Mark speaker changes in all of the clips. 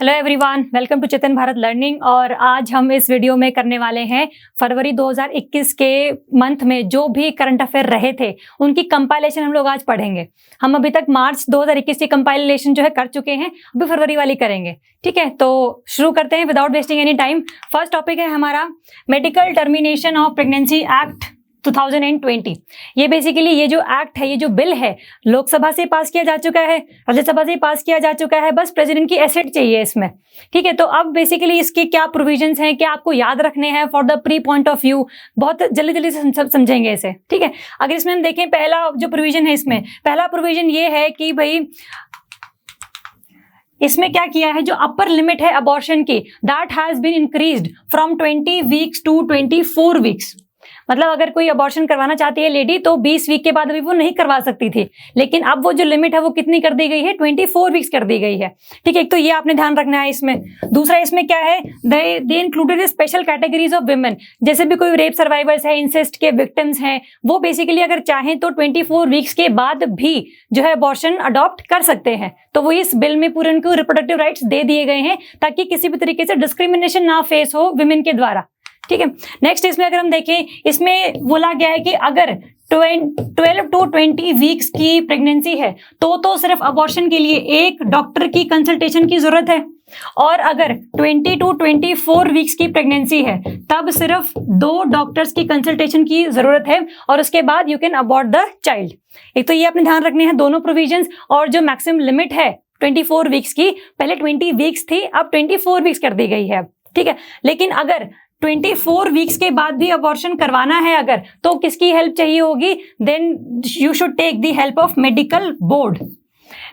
Speaker 1: Hello everyone, welcome to Chetan Bharat learning. और आज हम इस वीडियो में करने वाले हैं फरवरी 2021 के मंथ में जो भी करंट अफेयर रहे थे उनकी कंपाइलेशन हम लोग आज पढ़ेंगे। हम अभी तक मार्च 2021 की कंपाइलेशन जो है कर चुके हैं, अभी फरवरी वाली करेंगे। ठीक है, तो शुरू करते हैं without wasting any time. First topic है हमारा medical termination of pregnancy act 2020। ये बेसिकली ये जो एक्ट है, ये जो बिल है, लोकसभा से पास किया जा चुका है, राज्यसभा से पास किया जा चुका है, बस प्रेसिडेंट की एसेट चाहिए इसमें। ठीक है, तो अब बेसिकली इसके क्या प्रोविजंस हैं, क्या आपको याद रखने हैं for the pre point of view, बहुत जल्दी जल्दी से समझेंगे इसे। ठीक है, अगर इसमें हम देखें पहला जो प्रोविजन है, इसमें पहला प्रोविजन ये है कि भाई इसमें क्या किया है, जो अपर लिमिट है अबॉर्शन की, that has been increased from 20 weeks to 24 weeks. मतलब अगर कोई अबॉर्शन करवाना चाहती है लेडी तो 20 वीक के बाद अभी वो नहीं करवा सकती थी, लेकिन अब वो जो लिमिट है वो कितनी कर दी गई है, 24 वीक्स कर दी गई है। ठीक है, एक तो ये आपने ध्यान रखना है इसमें। दूसरा इसमें क्या है, they included special categories of women, जैसे भी कोई रेप सर्वाइवर्स है, इंसेस्ट के विक्टिम्स हैं, वो बेसिकली अगर चाहें तो 24 वीक्स के बाद भी जो है अबॉर्शन अडॉप्ट कर सकते हैं। तो वो इस बिल में पूरे उनको रिप्रोडक्टिव राइट्स दे दिए गए हैं ताकि किसी भी तरीके से डिस्क्रिमिनेशन ना फेस हो विमेन के द्वारा। ठीक है, नेक्स्ट इसमें अगर हम देखें, इसमें बोला गया है कि अगर 12 टू 20 वीक्स की प्रेगनेंसी है तो सिर्फ अबॉर्शन के लिए एक डॉक्टर की कंसल्टेशन की जरूरत है, और अगर 20 टू 24 वीक्स की प्रेगनेंसी है तब सिर्फ 2 डॉक्टर्स की कंसल्टेशन की जरूरत है, और उसके बाद you can abort the child. एक तो ये आपने ध्यान रखने हैं दोनों प्रोविजंस। और जो मैक्सिमम लिमिट है 24 वीक्स की, पहले 20 वीक्स थी, अब 24 वीक्स कर दी गई है। ठीक है, लेकिन अगर 24 वीक्स के बाद भी अबॉर्शन करवाना है अगर, तो किसकी हेल्प चाहिए होगी, then you should take the help of medical board.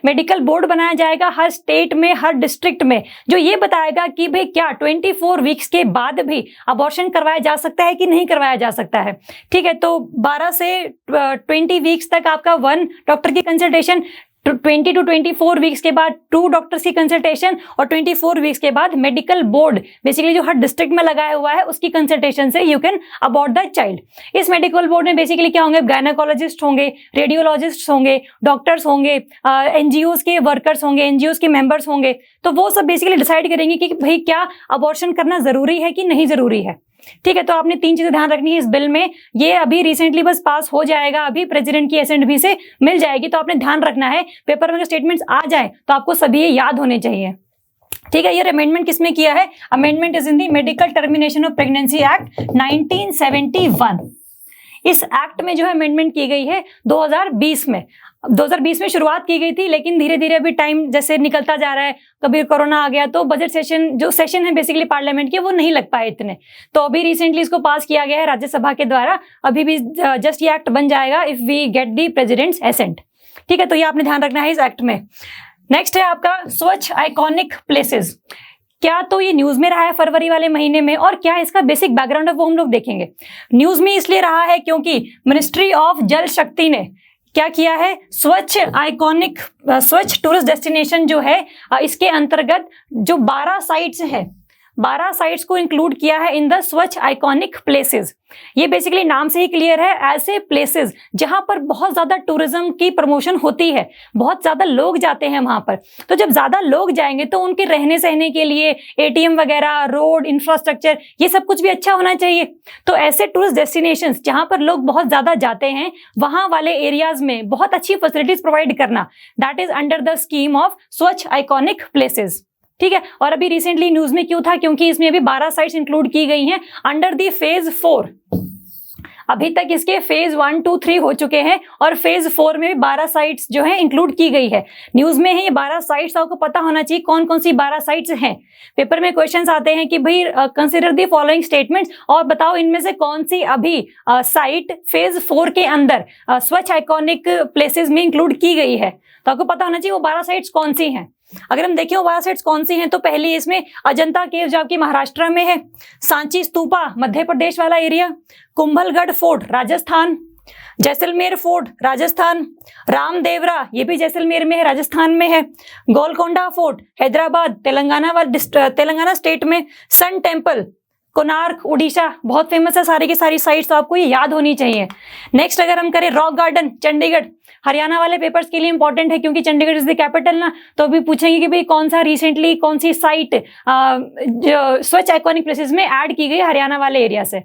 Speaker 1: Medical board बनाया जाएगा हर स्टेट में, हर डिस्ट्रिक्ट में, जो ये बताएगा कि भाई क्या 24 वीक्स के बाद भी अबॉर्शन करवाया जा सकता है कि नहीं करवाया जा सकता है। ठीक है, तो 12 से 20 वीक्स तक आपका 1 डॉक्टर की कंसल्टेशन, 20 टू 24 वीक्स के बाद 2 डॉक्टर्स की कंसल्टेशन, और 24 वीक्स के बाद मेडिकल बोर्ड बेसिकली जो हर डिस्ट्रिक्ट में लगाया हुआ है उसकी कंसल्टेशन से you can abort the child. इस मेडिकल बोर्ड में बेसिकली क्या होंगे, गायनेकोलॉजिस्ट होंगे, रेडियोलॉजिस्ट होंगे, डॉक्टर्स होंगे, एनजीओज के वर्कर्स होंगे, एनजीओज के मेंबर्स होंगे। तो वो सब बेसिकली डिसाइड करेंगे कि भाई क्या अबॉर्शन करना जरूरी है कि नहीं जरूरी है। ठीक है, तो आपने 3 चीजें ध्यान रखनी है इस बिल में। ये अभी रिसेंटली बस पास हो जाएगा, अभी प्रेसिडेंट की एसेंट भी से मिल जाएगी, तो आपने ध्यान रखना है, पेपर में स्टेटमेंट्स आ जाए तो आपको सभी ये याद होने चाहिए। ठीक है, ये अमेंडमेंट किसमें किया है, amendment is in the medical termination of pregnancy act 1971। इस एक्ट में जो है अमेंडमेंट की गई है 2020 में। 2020 में शुरुआत की गई थी, लेकिन धीरे धीरे अभी टाइम जैसे निकलता जा रहा है, कभी कोरोना आ गया तो बजट सेशन जो सेशन है बेसिकली पार्लियामेंट के वो नहीं लग पाए इतने, तो अभी रिसेंटली इसको पास किया गया है राज्यसभा के द्वारा। अभी भी जस्ट ये एक्ट बन जाएगा if we get the president's assent. ठीक है, तो ये आपने ध्यान रखना है इस एक्ट में। नेक्स्ट है आपका स्वच्छ आइकॉनिक प्लेसेस। क्या तो ये न्यूज में रहा है फरवरी वाले महीने में, और क्या इसका बेसिक बैकग्राउंड है वो हम लोग देखेंगे। न्यूज में इसलिए रहा है क्योंकि मिनिस्ट्री ऑफ जल शक्ति ने क्या किया है, स्वच्छ आइकॉनिक स्वच्छ टूरिस्ट डेस्टिनेशन जो है, इसके अंतर्गत जो 12 साइट्स है, 12 साइट्स को इंक्लूड किया है इन द स्वच्छ आइकॉनिक प्लेसेस। ये बेसिकली नाम से ही क्लियर है, ऐसे प्लेसेस जहां पर बहुत ज्यादा टूरिज्म की प्रमोशन होती है, बहुत ज्यादा लोग जाते हैं वहां पर। तो जब ज्यादा लोग जाएंगे तो उनके रहने सहने के लिए एटीएम वगैरह, रोड, इंफ्रास्ट्रक्चर, ये सब कुछ भी अच्छा होना चाहिए। तो ऐसे टूरिस्ट डेस्टिनेशंस जहां पर लोग बहुत ज्यादा जाते हैं, वहां वाले एरियाज में बहुत अच्छी फैसिलिटीज प्रोवाइड करना, that is under the scheme of स्वच्छ आइकॉनिक प्लेसेस। ठीक है, और अभी रिसेंटली न्यूज में क्यों था, क्योंकि इसमें अभी 12 साइट्स इंक्लूड की गई हैं अंडर दी फेज 4। अभी तक इसके फेज 1, 2, 3 हो चुके हैं, और फेज 4 में भी 12 साइट्स जो है इंक्लूड की गई है। न्यूज में है ये 12 साइट्स, आपको पता होना चाहिए कौन कौन सी 12 साइट्स हैं। पेपर में क्वेश्चंस आते हैं कि भाई कंसीडर दी फॉलोइंग स्टेटमेंट्स, और बताओ इनमें से कौन सी अभी साइट फेज 4 के अंदर स्वच्छ आइकॉनिक प्लेसेस में इंक्लूड की गई है। तो आपको पता होना चाहिए वो 12 साइट्स कौन सी हैं। अगर हम देखें वो 12 साइट्स कौन सी हैं, तो पहली इसमें अजंता केव जो आपकी महाराष्ट्र में है, सांची स्तूपा मध्य प्रदेश वाला area, Kumbhalgarh fort Rajasthan, Jaisalmer fort Rajasthan, Ramdevra ये भी जैसलमेर में है, राजस्थान में है, गोलकोंडा फोर्ट हैदराबाद तेलंगाना स्टेट में, सन टेम्पल कोणार्क, उड़ीसा, बहुत फेमस है सारी की सारी साइट्स, तो आपको ये याद होनी चाहिए। नेक्स्ट अगर हम करें रॉक गार्डन, चंडीगढ़, हरियाणा वाले पेपर्स के लिए इंपॉर्टेंट है क्योंकि चंडीगढ़ इज द कैपिटल ना, तो अभी पूछेंगे कि भाई कौन सा रिसेंटली कौन सी साइट जो स्वच्छ आइकॉनिक प्लेसेस में ऐड की गई हरियाणा वाले एरिया से।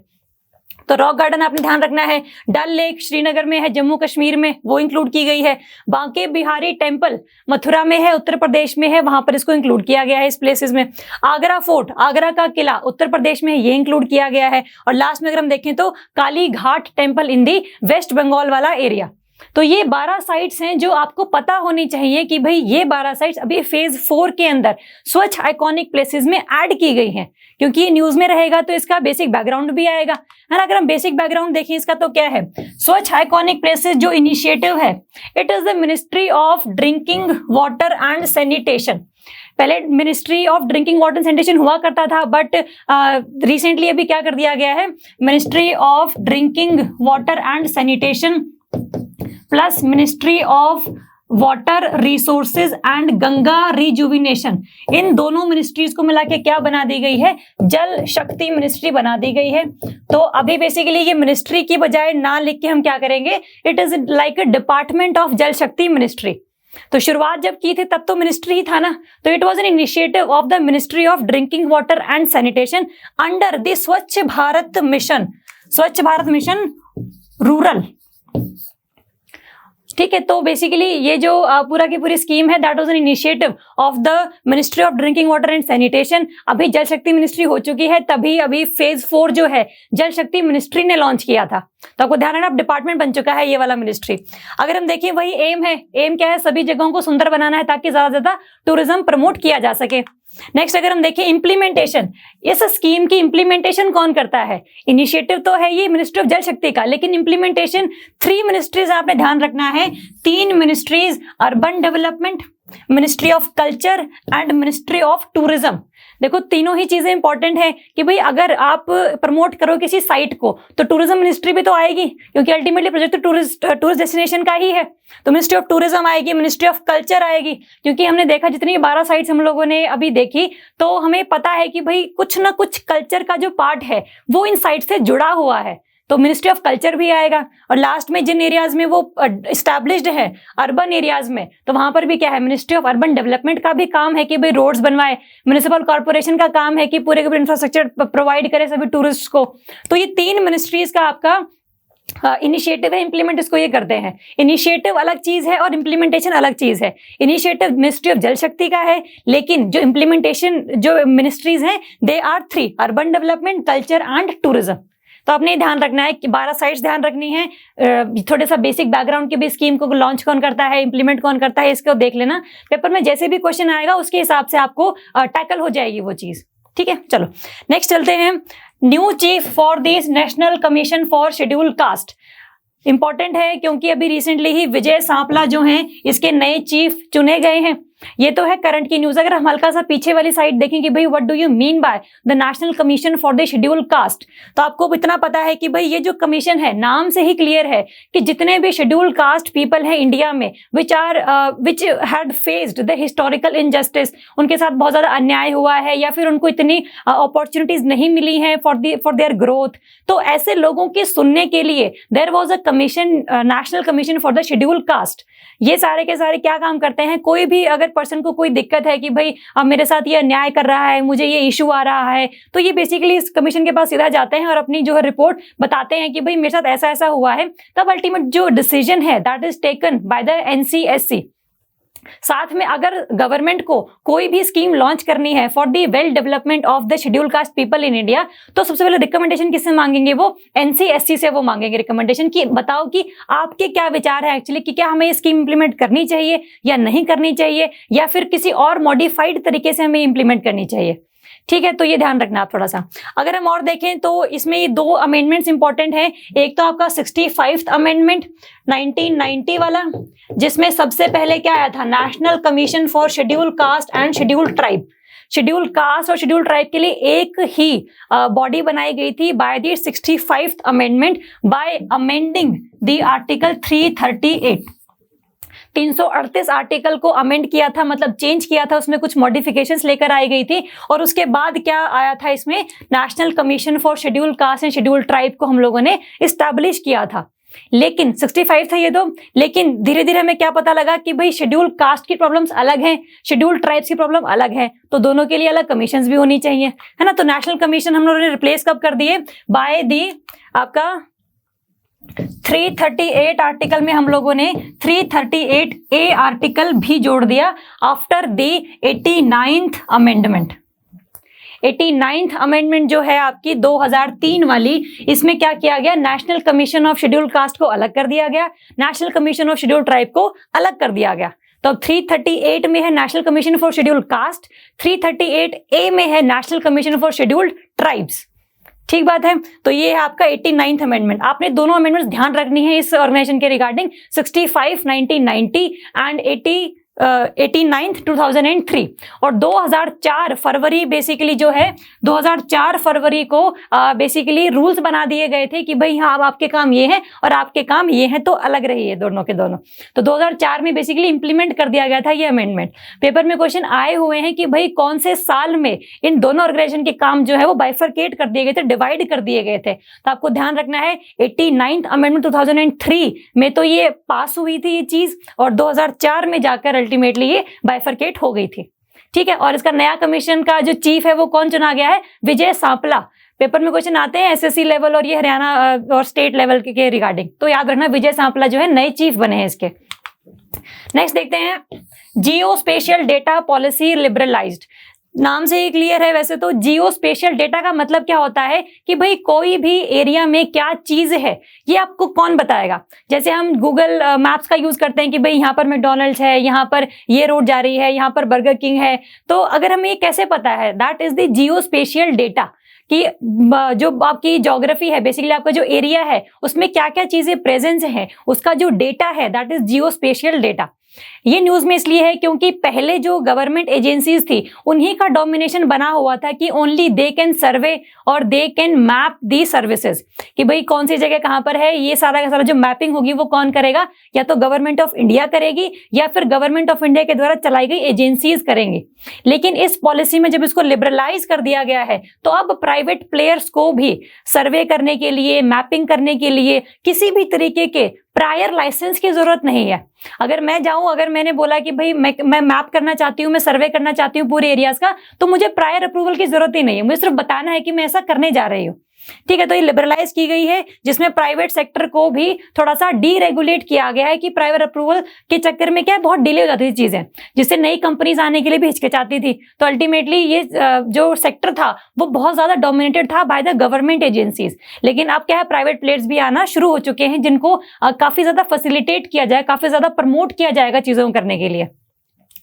Speaker 1: तो रॉक गार्डन आपने ध्यान रखना है। डल लेक श्रीनगर में है, जम्मू कश्मीर में, वो इंक्लूड की गई है। बांके बिहारी टेम्पल मथुरा में है, उत्तर प्रदेश में है, वहां पर इसको इंक्लूड किया गया है इस प्लेसेस में। आगरा फोर्ट, आगरा का किला उत्तर प्रदेश में है, ये इंक्लूड किया गया है। और लास्ट में अगर हम देखें तो Kalighat temple in the West Bengal वाला एरिया। तो ये 12 साइट्स हैं जो आपको पता होनी चाहिए कि भाई ये 12 साइट्स अभी फेज 4 के अंदर स्वच्छ आइकॉनिक प्लेसेस में ऐड की गई हैं, क्योंकि ये न्यूज में रहेगा तो इसका बेसिक बैकग्राउंड भी आएगा, है ना। अगर हम बेसिक बैकग्राउंड देखें इसका तो क्या है, स्वच्छ आइकॉनिक प्लेसेस जो इनिशिएटिव है, it is the ministry of drinking water and sanitation. पहले ministry of drinking water and sanitation हुआ करता था, बट रिसेंटली अभी क्या कर दिया गया है, ministry of drinking water and sanitation plus ministry of water resources and Ganga rejuvenation, इन दोनों मिनिस्ट्रीज को मिला के क्या बना दी गई है, जल शक्ति मिनिस्ट्री बना दी गई है। तो अभी बेसिकली ये मिनिस्ट्री की बजाय ना लिख के हम क्या करेंगे, it is like a department of जल शक्ति मिनिस्ट्री। तो शुरुआत जब की थी तब तो मिनिस्ट्री ही था ना, तो it was an initiative of the ministry of drinking water and sanitation under the स्वच्छ भारत मिशन, स्वच्छ भारत मिशन रूरल। ठीक है, तो बेसिकली ये जो पूरा की पूरी स्कीम है that was an initiative of the ministry of drinking water and sanitation. अभी जल शक्ति मिनिस्ट्री हो चुकी है, तभी अभी फेज 4 जो है जल शक्ति मिनिस्ट्री ने लॉन्च किया था, तो आपको ध्यान रखना अब डिपार्टमेंट बन चुका है ये वाला मिनिस्ट्री। अगर हम देखें वही एम है, एम क्या है, सभी जगहों को सुंदर बनाना है ताकि ज्यादा से ज्यादा टूरिज्म प्रमोट किया जा सके। नेक्स्ट अगर हम देखें इम्प्लीमेंटेशन, इस स्कीम की इम्प्लीमेंटेशन कौन करता है, इनिशिएटिव तो है ये मिनिस्ट्री ऑफ जल शक्ति का, लेकिन इम्प्लीमेंटेशन 3 मिनिस्ट्रीज आपने ध्यान रखना है, 3 ministries, urban development, ministry of culture and ministry of tourism. देखो तीनों ही चीजें इंपॉर्टेंट है कि भाई अगर आप प्रमोट करो किसी साइट को तो टूरिज्म मिनिस्ट्री भी तो आएगी, क्योंकि अल्टीमेटली प्रोजेक्ट तो टूरिस्ट डेस्टिनेशन का ही है, तो मिनिस्ट्री ऑफ टूरिज्म आएगी, मिनिस्ट्री ऑफ कल्चर आएगी। क्योंकि हमने देखा जितनी 12 साइट्स हम लोगों ने अभी देखी, तो हमें पता है कि भाई कुछ ना कुछ कल्चर का जो पार्ट है वो इन साइट से जुड़ा हुआ है, तो मिनिस्ट्री ऑफ कल्चर भी आएगा। और लास्ट में जिन एरियाज में वो एस्टैब्लिश्ड है अर्बन एरियाज में, तो वहां पर भी क्या है, मिनिस्ट्री ऑफ अर्बन डेवलपमेंट का भी काम है कि भाई रोड्स बनवाए, म्युनिसिपल कॉर्पोरेशन का काम है कि पूरे के पूरे इंफ्रास्ट्रक्चर प्रोवाइड करे सभी टूरिस्ट को। तो ये 3 मिनिस्ट्रीज का आपका इनिशिएटिव है, इंप्लीमेंट इसको ये करते हैं। इनिशिएटिव अलग चीज है और इंप्लीमेंटेशन अलग चीज है। इनिशिएटिव मिनिस्ट्री ऑफ जल शक्ति का है, लेकिन जो इंप्लीमेंटेशन जो मिनिस्ट्रीज हैं they are 3, urban development, culture and tourism. तो आपने ध्यान रखना है कि 12 साइट्स ध्यान रखनी है, थोड़ा सा बेसिक बैकग्राउंड के भी, स्कीम को लॉन्च कौन करता है, इंप्लीमेंट कौन करता है, इसको देख लेना। पेपर में जैसे भी क्वेश्चन आएगा उसके हिसाब से आपको टैकल हो जाएगी वो चीज। ठीक है, चलो नेक्स्ट चलते हैं। New chief for this national commission for schedule caste, important है क्योंकि अभी रिसेंटली ही विजय सांपला जो हैं इसके नए चीफ चुने गए हैं। ये तो है करंट की न्यूज। अगर हम हल्का सा पीछे वाली साइड देखें कि भाई what do you mean by the national commission for the schedule cast, तो आपको इतना पता है कि भाई ये जो कमीशन है नाम से ही क्लियर है कि जितने भी शेड्यूल कास्ट पीपल हैं इंडिया में which had faced the historical injustice, उनके साथ बहुत ज्यादा अन्याय हुआ है या फिर उनको इतनी अपॉर्चुनिटीज नहीं मिली हैं फॉर देयर ग्रोथ, तो ऐसे लोगों के सुनने के लिए there was a commission, national commission for the schedule caste. ये सारे के सारे क्या काम करते हैं, कोई भी अगर पर्सन को कोई दिक्कत है कि भाई अब मेरे साथ ये अन्याय कर रहा है, मुझे ये इशू आ रहा है, तो ये बेसिकली इस कमीशन के पास सीधा जाते हैं और अपनी जो है रिपोर्ट बताते हैं कि भाई मेरे साथ ऐसा ऐसा हुआ है। तब अल्टीमेट जो डिसीजन है that is taken by the NCSC। साथ में अगर गवर्नमेंट को कोई भी स्कीम लॉन्च करनी है for the well development of the schedule caste people in India, तो सबसे पहले रिकमेंडेशन किससे मांगेंगे, वो NCSC से वो मांगेंगे रिकमेंडेशन कि बताओ कि आपके क्या विचार है एक्चुअली कि क्या हमें ये स्कीम इंप्लीमेंट करनी चाहिए या नहीं करनी चाहिए, या फिर किसी और मॉडिफाइड तरीके से हमें इंप्लीमेंट करनी चाहिए। ठीक है, तो ये ध्यान रखना आप थोड़ा सा। अगर हम और देखें तो इसमें ये 2 अमेंडमेंट्स इंपॉर्टेंट हैं। एक तो आपका 65th अमेंडमेंट 1990 वाला, जिसमें सबसे पहले क्या आया था, national commission for schedule caste and schedule tribe. Schedule caste और शेड्यूल ट्राइब के लिए एक ही बॉडी बनाई गई थी by the 65th amendment by amending the article 338। 338 article को अमेंड किया था, मतलब चेंज किया था, उसमें कुछ मॉडिफिकेशंस लेकर आई गई थी। और उसके बाद क्या आया था, इसमें national commission for schedule caste and schedule tribe को हम लोगों ने इस्टेब्लिश किया था। लेकिन 65 था ये तो, लेकिन धीरे धीरे हमें क्या पता लगा कि भाई शेड्यूल कास्ट की प्रॉब्लम्स अलग हैं, शेड्यूल ट्राइब्स की प्रॉब्लम अलग है, तो दोनों के लिए अलग कमीशंस भी होनी चाहिए, है ना। तो नेशनल कमीशन हम लोगों ने रिप्लेस कब कर दिए, बाय दी आपका 338 आर्टिकल में हम लोगों ने 338A आर्टिकल भी जोड़ दिया after the 89th amendment. 89th amendment जो है आपकी 2003 वाली, इसमें क्या किया गया, national commission of schedule caste को अलग कर दिया गया, national commission of schedule tribe को अलग कर दिया गया। तो अब 338 में है national commission for schedule caste, 338A में है national commission for scheduled tribes. ठीक बात है। तो ये है आपका 89th अमेंडमेंट। आपने दोनों अमेंडमेंट्स ध्यान रखनी है इस ऑर्गेनाइजेशन के रिगार्डिंग, 65 1990 एंड 89th 2003। और 2004 फरवरी बेसिकली जो है 2004 फरवरी को बेसिकली रूल्स बना दिए गए थे कि भाई हाँ, अब आपके काम ये है और आपके काम ये है, तो अलग रहिए दोनों के दोनों। तो 2004 में बेसिकली इंप्लीमेंट कर दिया गया था ये अमेंडमेंट। पेपर में क्वेश्चन आए हुए हैं कि भाई कौन से साल में इन दोनों ऑर्गेनाइजेशन के काम जो है वो बाइफरकेट कर दिए गए थे, डिवाइड कर दिए गए थे। तो आपको ध्यान रखना है 89th अमेंडमेंट 2003 में तो ये पास हुई थी ये चीज, और 2004 में जाकर अल्टीमेटली ये बाइफरकेट हो गई थी। ठीक है। और इसका नया कमीशन का जो चीफ है वो कौन चुना गया है, विजय सांपला। पेपर में क्वेश्चन आते हैं एसएससी लेवल और ये हरियाणा और स्टेट लेवल के रिगार्डिंग, तो याद रखना विजय सांपला जो है नए चीफ बने हैं इसके। नेक्स्ट देखते हैं, जियो स्पेशियल डेटा पॉलिसी लिबरलाइज्ड। नाम से ही क्लियर है वैसे तो, जियो स्पेशियल डेटा का मतलब क्या होता है कि भाई कोई भी एरिया में क्या चीज है ये आपको कौन बताएगा। जैसे हम गूगल मैप्स का यूज करते हैं कि भाई यहाँ पर मैकडॉनल्ड्स है, यहाँ पर ये रोड जा रही है, यहाँ पर बर्गर किंग है, तो अगर हमें ये कैसे पता है, that is the geospatial data, कि जो आपकी ज्योग्राफी है, बेसिकली आपका जो एरिया है उसमें क्या क्या चीजें प्रेजेंस है, उसका जो डेटा है that is geospatial data. ये न्यूज में इसलिए है क्योंकि पहले जो गवर्नमेंट एजेंसीज थी उन्हीं का डोमिनेशन बना हुआ था कि ओनली दे कैन सर्वे और they can map the services, कि भाई कौन सी जगह कहां पर है, ये सारा का सारा जो मैपिंग होगी वो कौन करेगा, या तो गवर्नमेंट ऑफ इंडिया करेगी या फिर गवर्नमेंट ऑफ इंडिया के द्वारा चलाई गई एजेंसीज करेंगी। लेकिन इस पॉलिसी में जब इसको लिबरलाइज कर दिया गया है तो अब प्राइवेट प्लेयर्स को भी सर्वे करने के लिए, मैपिंग करने के लिए किसी भी तरीके के प्रायर लाइसेंस की जरूरत नहीं है। अगर मैं जाऊं, अगर मैंने बोला कि भाई मैं मैप करना चाहती हूं, मैं सर्वे करना चाहती हूं पूरे एरियाज का, तो मुझे प्रायर अप्रूवल की जरूरत ही नहीं है, मुझे सिर्फ बताना है कि मैं ऐसा करने जा रही हूं। ठीक है। तो ये लिबरलाइज की गई है जिसमें प्राइवेट सेक्टर को भी थोड़ा सा डीरेगुलेट किया गया है कि प्राइवेट अप्रूवल के चक्कर में क्या बहुत डिले हो जाती थी चीजें, जिससे नई कंपनीज आने के लिए भी हिचकिचाती थी। तो अल्टीमेटली ये जो सेक्टर था वो बहुत ज्यादा डोमिनेटेड था बाय द गवर्नमेंट एजेंसीज। लेकिन अब क्या है, प्राइवेट प्लेयर्स भी आना शुरू हो चुके हैं जिनको काफी ज्यादा फैसिलिटेट किया जाए, काफी ज्यादा प्रमोट किया जाएगा चीजों को करने के लिए।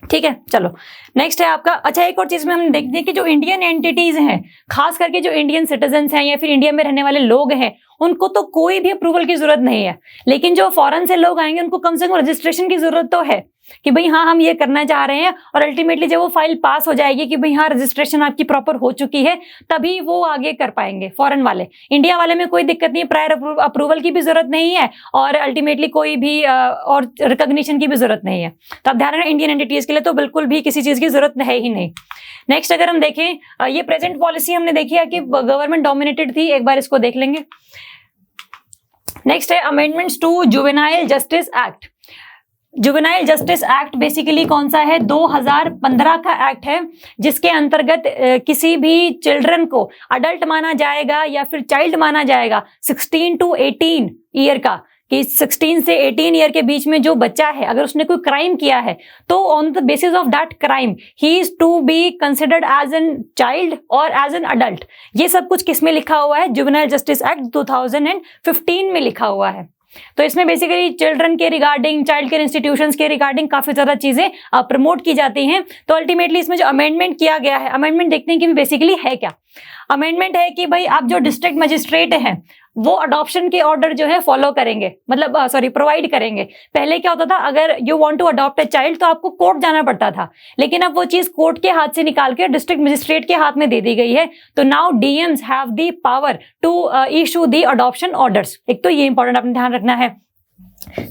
Speaker 1: ठीक है। चलो नेक्स्ट है आपका, अच्छा एक और चीज में हम देखते हैं कि जो इंडियन एंटिटीज हैं, खास करके जो इंडियन सिटीजन्स हैं या फिर इंडिया में रहने वाले लोग हैं, उनको तो कोई भी अप्रूवल की जरूरत नहीं है। लेकिन जो फॉरेन से लोग आएंगे उनको कम से कम रजिस्ट्रेशन की जरूरत तो है कि भाई हाँ हम ये करना चाह रहे हैं, और अल्टीमेटली जब वो फाइल पास हो जाएगी कि भाई हाँ रजिस्ट्रेशन आपकी प्रॉपर हो चुकी है, तभी वो आगे कर पाएंगे फॉरेन वाले। इंडिया वाले में कोई दिक्कत नहीं है, प्रायर अप्रूवल की भी जरूरत नहीं है और अल्टीमेटली कोई भी और रिकॉग्निशन की भी जरूरत नहीं है। तो आप ध्यान रखना, इंडियन एंटिटीज के लिए तो बिल्कुल भी किसी चीज की जरूरत है ही नहीं। नेक्स्ट अगर हम देखें, ये प्रेजेंट पॉलिसी हमने देखी है कि गवर्नमेंट डोमिनेटेड थी, एक बार इसको देख लेंगे। नेक्स्ट है amendments to juvenile justice act. Juvenile justice act basically कौन सा है, 2015 का एक्ट है, जिसके अंतर्गत किसी भी चिल्ड्रन को अडल्ट माना जाएगा या फिर चाइल्ड माना जाएगा 16 to 18 ईयर का, कि 16 से 18 ईयर के बीच में जो बच्चा है अगर उसने कोई क्राइम किया है तो on the basis of that crime ही is to be considered as an child और एज एन अडल्ट। ये सब कुछ किस में लिखा हुआ है, जुवेनाइल जस्टिस एक्ट 2015 में लिखा हुआ है। तो इसमें बेसिकली चिल्ड्रन के रिगार्डिंग, चाइल्ड केयर इंस्टीट्यूशंस के रिगार्डिंग काफी ज्यादा चीजें प्रमोट की जाती हैं। तो अल्टीमेटली इसमें जो अमेंडमेंट किया गया है, अमेंडमेंट देखते हैं कि बेसिकली है क्या। अमेंडमेंट है कि भाई आप जो डिस्ट्रिक्ट मजिस्ट्रेट हैं वो अडॉप्शन के ऑर्डर जो है फॉलो करेंगे, मतलब प्रोवाइड करेंगे। पहले क्या होता था, अगर you want to adopt a child तो आपको कोर्ट जाना पड़ता था, लेकिन अब वो चीज कोर्ट के हाथ से निकाल के डिस्ट्रिक्ट मजिस्ट्रेट के हाथ में दे दी गई है। तो now DMs have the power to issue the adoption orders. एक तो ये इंपॉर्टेंट आपने ध्यान रखना है।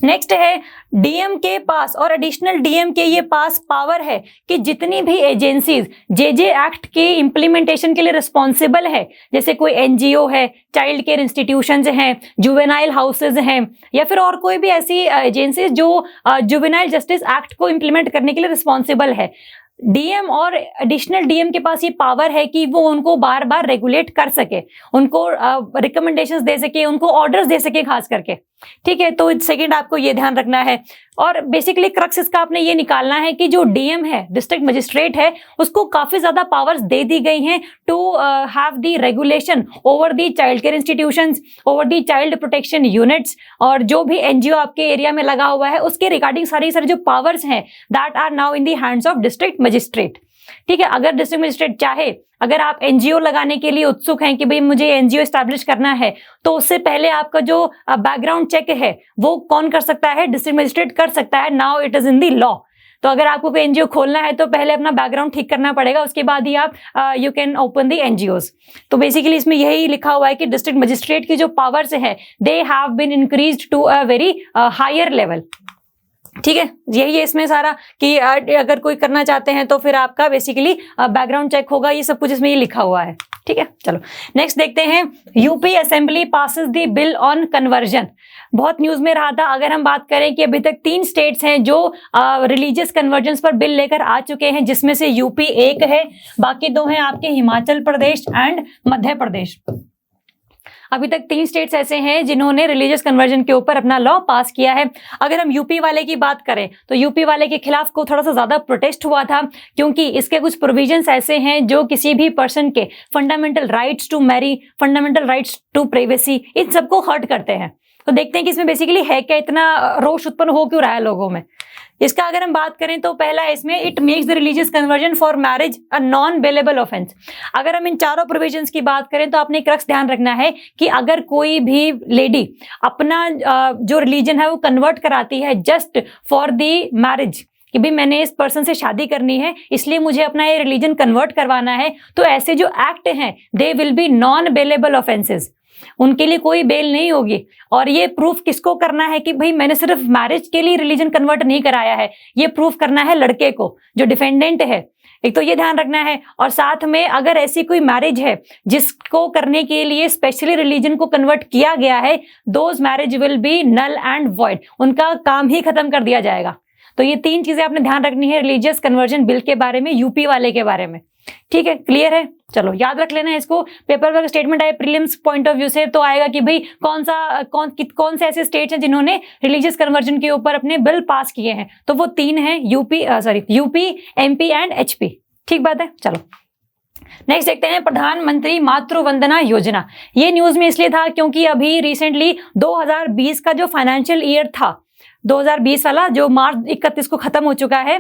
Speaker 1: नेक्स्ट है डीएम के पास और एडिशनल डीएम के ये पास पावर है कि जितनी भी एजेंसीज जे एक्ट के इम्प्लीमेंटेशन के लिए रिस्पॉन्सिबल है, जैसे कोई एनजीओ है, चाइल्ड केयर इंस्टीट्यूशंस हैं, जुवेनाइल हाउसेज हैं, या फिर और कोई भी ऐसी एजेंसीज जो जुवेनाइल जस्टिस एक्ट को इम्प्लीमेंट करने के लिए रिस्पॉन्सिबल है, डीएम और एडिशनल डीएम के पास ये पावर है कि वो उनको बार बार रेगुलेट कर सके, उनको रिकमेंडेशंस दे सके, उनको ऑर्डर्स दे सके खास करके। ठीक है, तो सेकंड आपको ये ध्यान रखना है। और बेसिकली क्रक्स इसका आपने ये निकालना है कि जो डीएम है, डिस्ट्रिक्ट मजिस्ट्रेट है, उसको काफी ज्यादा पावर्स दे दी गई हैं to have the regulation over the child care institutions, over the child protection units, और जो भी एनजीओ आपके एरिया में लगा हुआ है उसके रिगार्डिंग सारी जो पावर्स हैं that are now in the hands of district magistrate. ठीक है, अगर डिस्ट्रिक्ट मजिस्ट्रेट चाहे, अगर आप एनजीओ लगाने के लिए उत्सुक हैं कि भाई मुझे एनजीओ एस्टैब्लिश करना है, तो उससे पहले आपका जो बैकग्राउंड चेक है वो कौन कर सकता है? डिस्ट्रिक्ट मजिस्ट्रेट कर सकता है। Now it is in the law. तो अगर आपको कोई एनजीओ खोलना है तो पहले अपना बैकग्राउंड ठीक करना पड़ेगा, उसके बाद ही आप you can open the NGOs. तो बेसिकली इसमें यही लिखा हुआ है कि डिस्ट्रिक्ट मजिस्ट्रेट की जो पावर्स है they have been increased to a very higher level. ठीक है, यही है इसमें सारा कि अगर कोई करना चाहते हैं तो फिर आपका बेसिकली बैकग्राउंड चेक होगा, ये सब कुछ इसमें ये लिखा हुआ है। ठीक है, चलो नेक्स्ट देखते हैं। UP assembly passes the bill on conversion. बहुत न्यूज में रहा था। अगर हम बात करें कि अभी तक 3 स्टेट्स हैं जो रिलीजियस कन्वर्जेंस पर बिल लेकर आ चुके हैं, जिसमें से यूपी एक है, बाकी 2 हैं आपके हिमाचल प्रदेश एंड मध्य प्रदेश। अभी तक 3 स्टेट्स ऐसे हैं जिन्होंने रिलीजियस कन्वर्जन के ऊपर अपना लॉ पास किया है। अगर हम यूपी वाले की बात करें तो यूपी वाले के खिलाफ को थोड़ा सा ज्यादा प्रोटेस्ट हुआ था, क्योंकि इसके कुछ प्रोविजंस ऐसे हैं जो किसी भी पर्सन के fundamental rights to marry, fundamental rights to privacy, इन सबको हर्ट करते हैं। तो देखते हैं कि इसमें बेसिकली है क्या, इतना रोष उत्पन्न हो क्यों रहा है लोगों में। इसका अगर हम बात करें तो पहला है इसमें, it makes the religious conversion for marriage a non bailable offence. अगर हम इन चारों प्रोविजंस की बात करें तो आपने एक रक्स ध्यान रखना है कि अगर कोई भी लेडी अपना जो रिलीजन है वो कन्वर्ट कराती है जस्ट फॉर दी मैरिज, कि भाई मैंने इस पर्सन से शादी करनी है इसलिए मुझे अपना ये रिलीजन कन्वर्ट करवाना है, तो ऐसे जो एक्ट हैं they will be non bailable offences, उनके लिए कोई बेल नहीं होगी। और ये प्रूफ किसको करना है कि भाई मैंने सिर्फ मैरिज के लिए रिलीजन कन्वर्ट नहीं कराया है, ये प्रूफ करना है लड़के को जो डिफेंडेंट है। एक तो ये ध्यान रखना है, और साथ में अगर ऐसी कोई मैरिज है जिसको करने के लिए स्पेशली रिलीजन को कन्वर्ट किया गया है, those marriage will be null and void, उनका काम ही खत्म कर दिया जाएगा। तो ये 3 चीजें आपने ध्यान रखनी है रिलीजियस कन्वर्जन बिल के बारे में, यूपी वाले के बारे में। ठीक है, क्लियर है? चलो याद रख लेना है इसको। पेपर वर्क स्टेटमेंट आए प्रीलिम्स पॉइंट ऑफ व्यू से तो आएगा कि भाई कौन से ऐसे स्टेट्स हैं जिन्होंने रिलीजियस कन्वर्जन के ऊपर अपने बिल पास किए हैं, तो वो 3 हैं, यूपी, एमपी एंड एचपी। ठीक बात है, चलो नेक्स्ट देखते हैं प्रधानमंत्री मातृ वंदना योजना। ये न्यूज में इसलिए था क्योंकि अभी रिसेंटली 2020 का जो फाइनेंशियल ईयर था, 2020 वाला जो मार्च 31 को खत्म हो चुका है,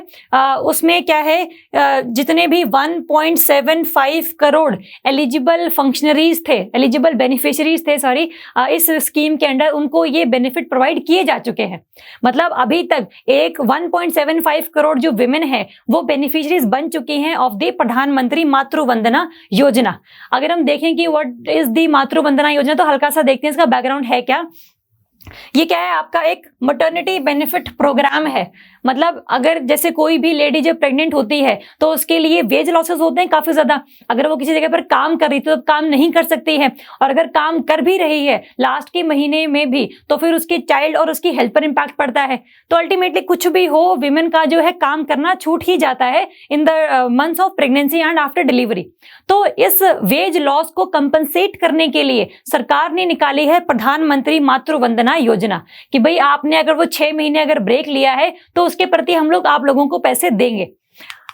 Speaker 1: उसमें क्या है, जितने भी 1.75 करोड़ एलिजिबल फंक्शनरीज थे, एलिजिबल बेनिफिशियरीज थे इस स्कीम के अंडर, उनको ये बेनिफिट प्रोवाइड किए जा चुके हैं। मतलब अभी तक एक 1.75 करोड़ जो विमेन है वो बेनिफिशियरीज बन चुकी हैं ऑफ द प्रधानमंत्री मातृ वंदना योजना। अगर हम देखें कि व्हाट इज द मातृ वंदना योजना, तो हल्का सा देखते हैं इसका बैकग्राउंड है क्या। ये क्या है, आपका एक मटर्निटी बेनिफिट प्रोग्राम है। मतलब अगर जैसे कोई भी लेडी जब प्रेग्नेंट होती है तो उसके लिए वेज लॉसेस होते हैं काफी ज्यादा। अगर वो किसी जगह पर काम कर रही थी तो काम नहीं कर सकती है, और अगर काम कर भी रही है लास्ट के महीने में भी, तो फिर उसके चाइल्ड और उसकी हेल्थ पर इंपैक्ट पड़ता है। तो अल्टीमेटली कुछ भी हो, विमेन का जो है काम करना छूट ही जाता है in the months of pregnancy and after delivery. तो इस वेज लॉस को कंपनसेट करने के लिए सरकार ने निकाली है प्रधानमंत्री मातृ वंदना योजना, कि भाई आपने अगर वो 6 महीने अगर ब्रेक लिया है तो उसके प्रति हम लोग आप लोगों को पैसे देंगे।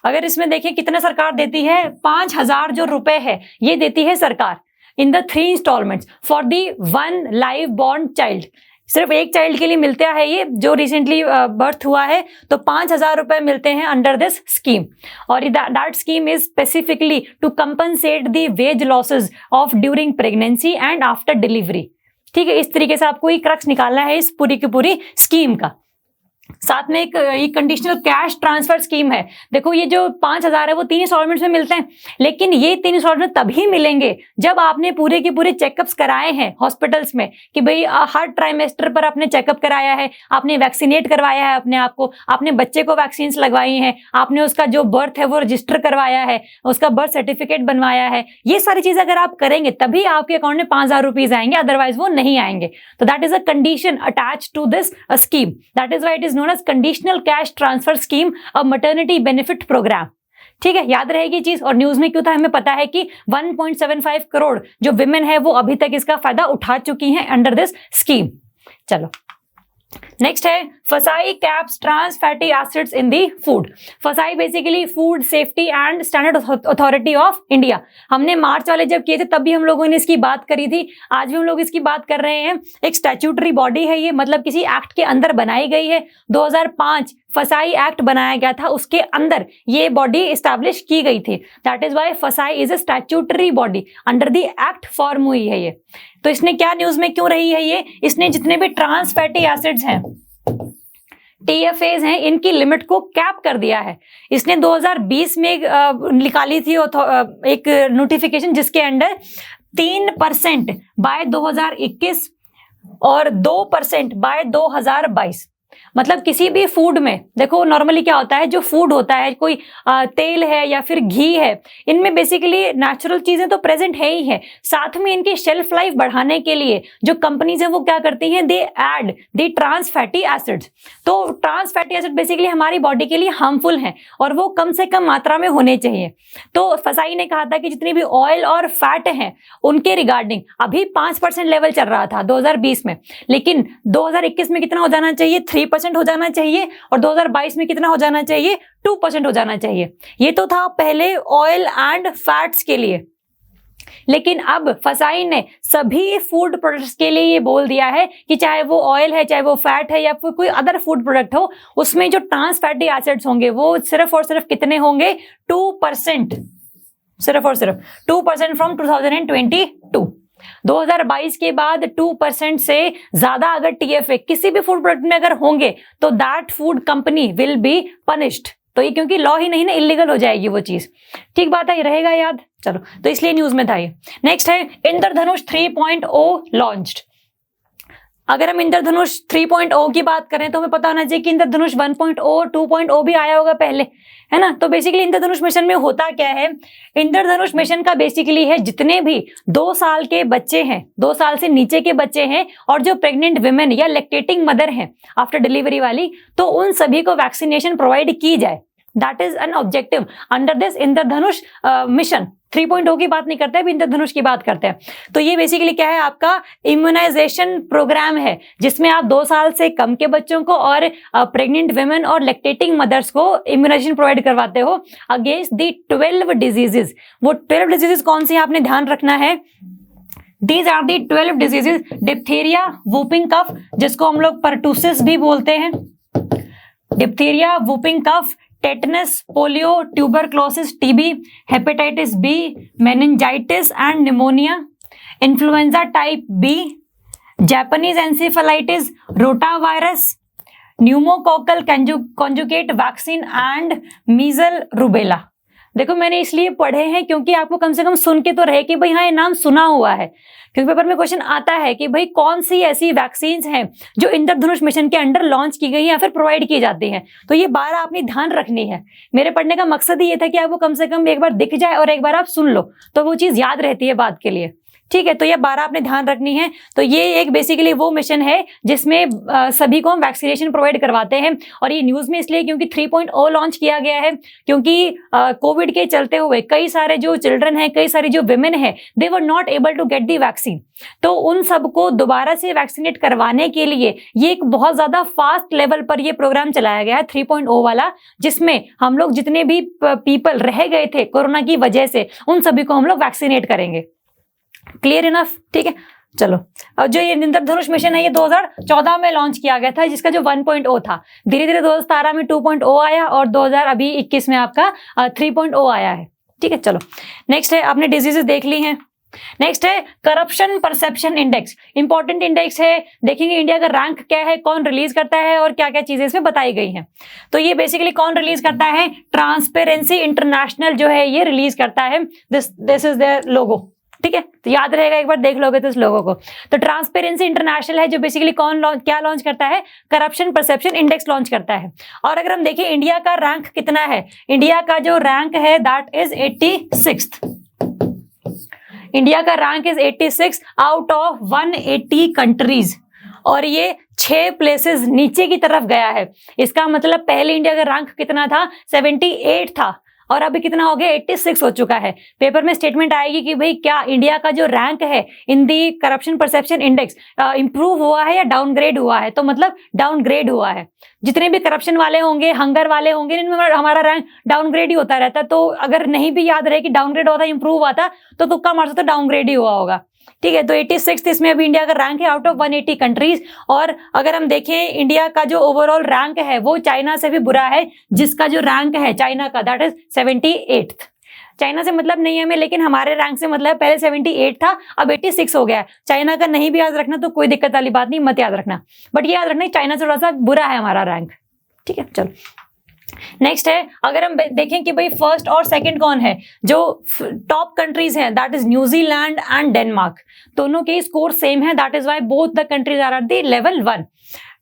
Speaker 1: अगर इसमें देखिए कितना सरकार देती है, 5,000 जो रुपए है ये देती है सरकार in the 3 instalments for the 1 live born child. सिर्फ एक चाइल्ड के लिए मिलता है ये, जो रिसेंटली बर्थ हुआ है, तो 5,000 रुपए मिलते हैं अंडर दिस स्कीम। और that scheme is specifically to compensate the wage losses of during pregnancy and after delivery. ठीक है, इस तरीके से आपको एक क्रक्स निकालना है इस पूरी की पूरी स्कीम का। साथ में एक ये कंडीशनल कैश ट्रांसफर स्कीम है। देखो ये जो 5,000 है वो 3 इंस्टॉलमेंट्स में मिलते हैं, लेकिन ये 3 इंस्टॉलमेंट तभी मिलेंगे जब आपने पूरे के पूरे चेकअप्स कराए हैं हॉस्पिटल्स में, कि भाई हर ट्राइमेस्टर पर आपने चेकअप कराया है, आपने वैक्सीनेट करवाया है अपने आप को, आपने बच्चे को वैक्सीन लगवाई हैं, आपने उसका जो बर्थ है वो रजिस्टर करवाया है, उसका बर्थ सर्टिफिकेट बनवाया है। ये सारी चीजें अगर आप करेंगे तभी आपके अकाउंट में 5,000 रुपीज आएंगे, अदरवाइज वो नहीं आएंगे। तो that is a condition attach to this scheme, that is why it is known as conditional cash transfer scheme a maternity benefit programme. ठीक है, याद रहेगी चीज। और न्यूज में क्यों था, हमें पता है कि 1.75 करोड़ जो विमेन है वो अभी तक इसका फायदा उठा चुकी हैं अंडर दिस स्कीम। चलो नेक्स्ट है FSSAI caps trans fatty acids in the food. FSSAI basically food safety and standard authority of India. हमने मार्च वाले जब किए थे तब भी हम लोगों ने इसकी बात करी थी, आज भी हम लोग इसकी बात कर रहे हैं। एक स्टैट्यूटरी बॉडी है ये, मतलब किसी एक्ट के अंदर बनाई गई है। 2005 फसाई एक्ट बनाया गया था, उसके अंदर ये बॉडी एस्टैब्लिश की गई थी। दैट इज व्हाई फसाई is a statutory body, under the act form हुई है ये। तो इसने क्या न्यूज में क्यों रही है ये, इसने जितने भी ट्रांस फैटी एसिड्स हैं, TFAs हैं, इनकी लिमिट को कैप कर दिया है। इसने 2020 में निकाली थी एक नोटिफिकेशन जिसके अंडर 3% बाय 2021 और 2% बाय 2022। मतलब किसी भी फूड में, देखो नॉर्मली क्या होता है, जो फूड होता है, कोई तेल है या फिर घी है, इनमें बेसिकली नेचुरल चीजें तो प्रेजेंट है ही है। साथ में इनकी शेल्फ लाइफ बढ़ाने के लिए जो कंपनीज है वो क्या करती हैं, they add the trans fatty acids. तो ट्रांस फैटी एसिड बेसिकली हमारी बॉडी के लिए हार्मफुल हैं और वो कम से कम मात्रा में होने चाहिए। तो फसाई ने कहा था कि जितनी भी ऑयल और फैट हैं उनके रिगार्डिंग अभी 5% लेवल चल रहा था 2020 में, लेकिन 2021 में कितना हो जाना चाहिए, 3% हो जाना चाहिए, और 2022 में कितना हो जाना चाहिए, 2% हो जाना चाहिए। ये तो था पहले ऑयल एंड फैट्स के लिए, लेकिन अब फसाई ने सभी फूड प्रोडक्ट्स के लिए ये बोल दिया है कि चाहे वो ऑयल है, चाहे वो फैट है, या फिर कोई अदर फूड प्रोडक्ट हो, उसमें जो ट्रांस फैटी एसिड्स होंगे वो सिर्फ और सिर्फ कितने होंगे, 2%, सिर्फ और सिर्फ 2% फ्रॉम 2022। 2022 के बाद 2% से ज्यादा अगर TFA किसी भी फूड प्रोडक्ट में अगर होंगे तो that food company will be punished. तो ये क्योंकि लॉ ही नहीं ना, इलीगल हो जाएगी वो चीज। ठीक बात है, ये रहेगा याद। चलो, तो इसलिए न्यूज में था ये। नेक्स्ट है इंद्रधनुष 3.0 लॉन्च्ड। अगर हम इंद्रधनुष 3.0 की बात करें तो हमें पता होना चाहिए कि इंद्रधनुष 1.0 2.0 भी आया होगा पहले, है ना। तो बेसिकली इंद्रधनुष मिशन में होता क्या है, इंद्रधनुष मिशन का बेसिकली है जितने भी 2 साल के बच्चे हैं, 2 साल से नीचे के बच्चे हैं, और जो प्रेग्नेंट विमेन या लैक्टेटिंग मदर हैं आफ्टर डिलीवरी वाली, तो उन सभी को वैक्सीनेशन प्रोवाइड की जाए। That is an objective under this Indradhanush mission. 3.0 की बात नहीं करते हैं, इंद्रधनुष की बात करते हैं। तो ये बेसिकली क्या है, आपका इम्यूनाइजेशन प्रोग्राम है जिसमें आप 2 साल से कम के बच्चों को और प्रेग्नेंट वुमेन और लैक्टेटिंग मदर्स को इम्यूनाइजेशन प्रोवाइड करवाते हो अगेंस्ट दी 12 डिजीजेस। वो 12 डिजीजेस कौन सी आपने ध्यान रखना है, these are the 12 diseases. Diphtheria, whooping cough जिसको हम लोग परटूसिस भी बोलते हैं, diphtheria, whooping cough, tetanus, polio, tuberculosis TB, hepatitis B, meningitis and pneumonia, influenza type B, Japanese encephalitis, rotavirus, pneumococcal conjugate vaccine and measles rubella. देखो मैंने इसलिए पढ़े हैं क्योंकि आपको कम से कम सुन के तो रहे कि भाई हाँ ये नाम सुना हुआ है, क्योंकि पेपर में क्वेश्चन आता है कि भाई कौन सी ऐसी वैक्सीन्स हैं जो इंद्रधनुष मिशन के अंडर लॉन्च की गई हैं या फिर प्रोवाइड की जाती हैं। तो ये 12 आपने ध्यान रखनी है। मेरे पढ़ने का मकसद ही ये था कि आपको कम से कम एक बार दिख जाए और एक बार आप सुन लो तो वो चीज याद रहती है बाद के लिए। ठीक है, तो ये 12 आपने ध्यान रखनी है। तो ये एक बेसिकली वो मिशन है जिसमें सभी को हम वैक्सीनेशन प्रोवाइड करवाते हैं। और ये न्यूज में इसलिए क्योंकि 3.0 लॉन्च किया गया है, क्योंकि कोविड के चलते हुए कई सारे जो चिल्ड्रन हैं, कई सारी जो विमेन है, they were not able to get the vaccine. तो उन सबको दोबारा से वैक्सीनेट करवाने के लिए ये एक बहुत ज्यादा फास्ट लेवल पर ये प्रोग्राम चलाया गया है 3.0 वाला, जिसमें हम लोग जितने भी पीपल रह गए थे कोरोना की वजह से उन सभी को हम लोग वैक्सीनेट करेंगे। क्लियर इनफ, ठीक है। चलो, और जो ये इंद्रधनुष मिशन है ये 2014 में लॉन्च किया गया था, जिसका जो 1.0 था, धीरे धीरे 2017 में 2.0 आया और 2021 में आपका 3.0 आया है। ठीक है, चलो नेक्स्ट है, आपने डिजीजेस देख ली हैं। नेक्स्ट है corruption perception index, important index है। देखेंगे इंडिया का रैंक क्या है, कौन रिलीज करता है और क्या क्या चीजें इसमें बताई गई हैं। तो ये बेसिकली कौन रिलीज करता है, ट्रांसपेरेंसी इंटरनेशनल जो है ये रिलीज करता है। दिस इज देयर लोगो, ठीक है, तो याद रहेगा, एक बार देख लोगे तो इस लोगों को। तो ट्रांसपेरेंसी इंटरनेशनल है जो बेसिकली क्या लॉन्च करता है, करप्शन परसेप्शन इंडेक्स लॉन्च करता है। और अगर हम देखें इंडिया का रैंक कितना है, इंडिया का जो रैंक है दैट इज 86th। इंडिया का rank is 86 out of 180 countries, और ये 6 प्लेसेस नीचे की तरफ गया है। इसका मतलब पहले इंडिया का रैंक कितना था, 78 था, और अभी कितना हो गया, 86 हो चुका है। पेपर में स्टेटमेंट आएगी कि भाई क्या इंडिया का जो रैंक है इन दी करप्शन परसेप्शन इंडेक्स इंप्रूव हुआ है या डाउनग्रेड हुआ है, तो मतलब डाउनग्रेड हुआ है। जितने भी करप्शन वाले होंगे, हंगर वाले होंगे, इनमें हमारा रैंक डाउनग्रेड ही होता रहता है। तो अगर नहीं भी याद रहे कि डाउनग्रेड हुआ था इंप्रूव हुआ था, तो तुक्का मार सकते डाउनग्रेड ही हुआ होगा, ठीक है। तो 86 इसमें अभी इंडिया का रैंक है आउट ऑफ 180 कंट्रीज। और अगर हम देखें इंडिया का जो ओवरऑल रैंक है वो चाइना से भी बुरा है, जिसका जो रैंक है चाइना का दैट इज 78th। चाइना से मतलब नहीं है हमें, लेकिन हमारे रैंक से मतलब पहले 78 था, अब 86 हो गया है। चाइना का नहीं भी याद रखना तो कोई दिक्कत वाली बात नहीं, मत याद रखना, बट ये याद रखना चाइना से थोड़ा सा बुरा है हमारा रैंक, ठीक है। चलो नेक्स्ट है, अगर हम देखें कि भाई फर्स्ट और सेकंड कौन है, जो टॉप कंट्रीज हैं that is New Zealand and Denmark, दोनों के स्कोर सेम है, that is why both the countries are at the level 1।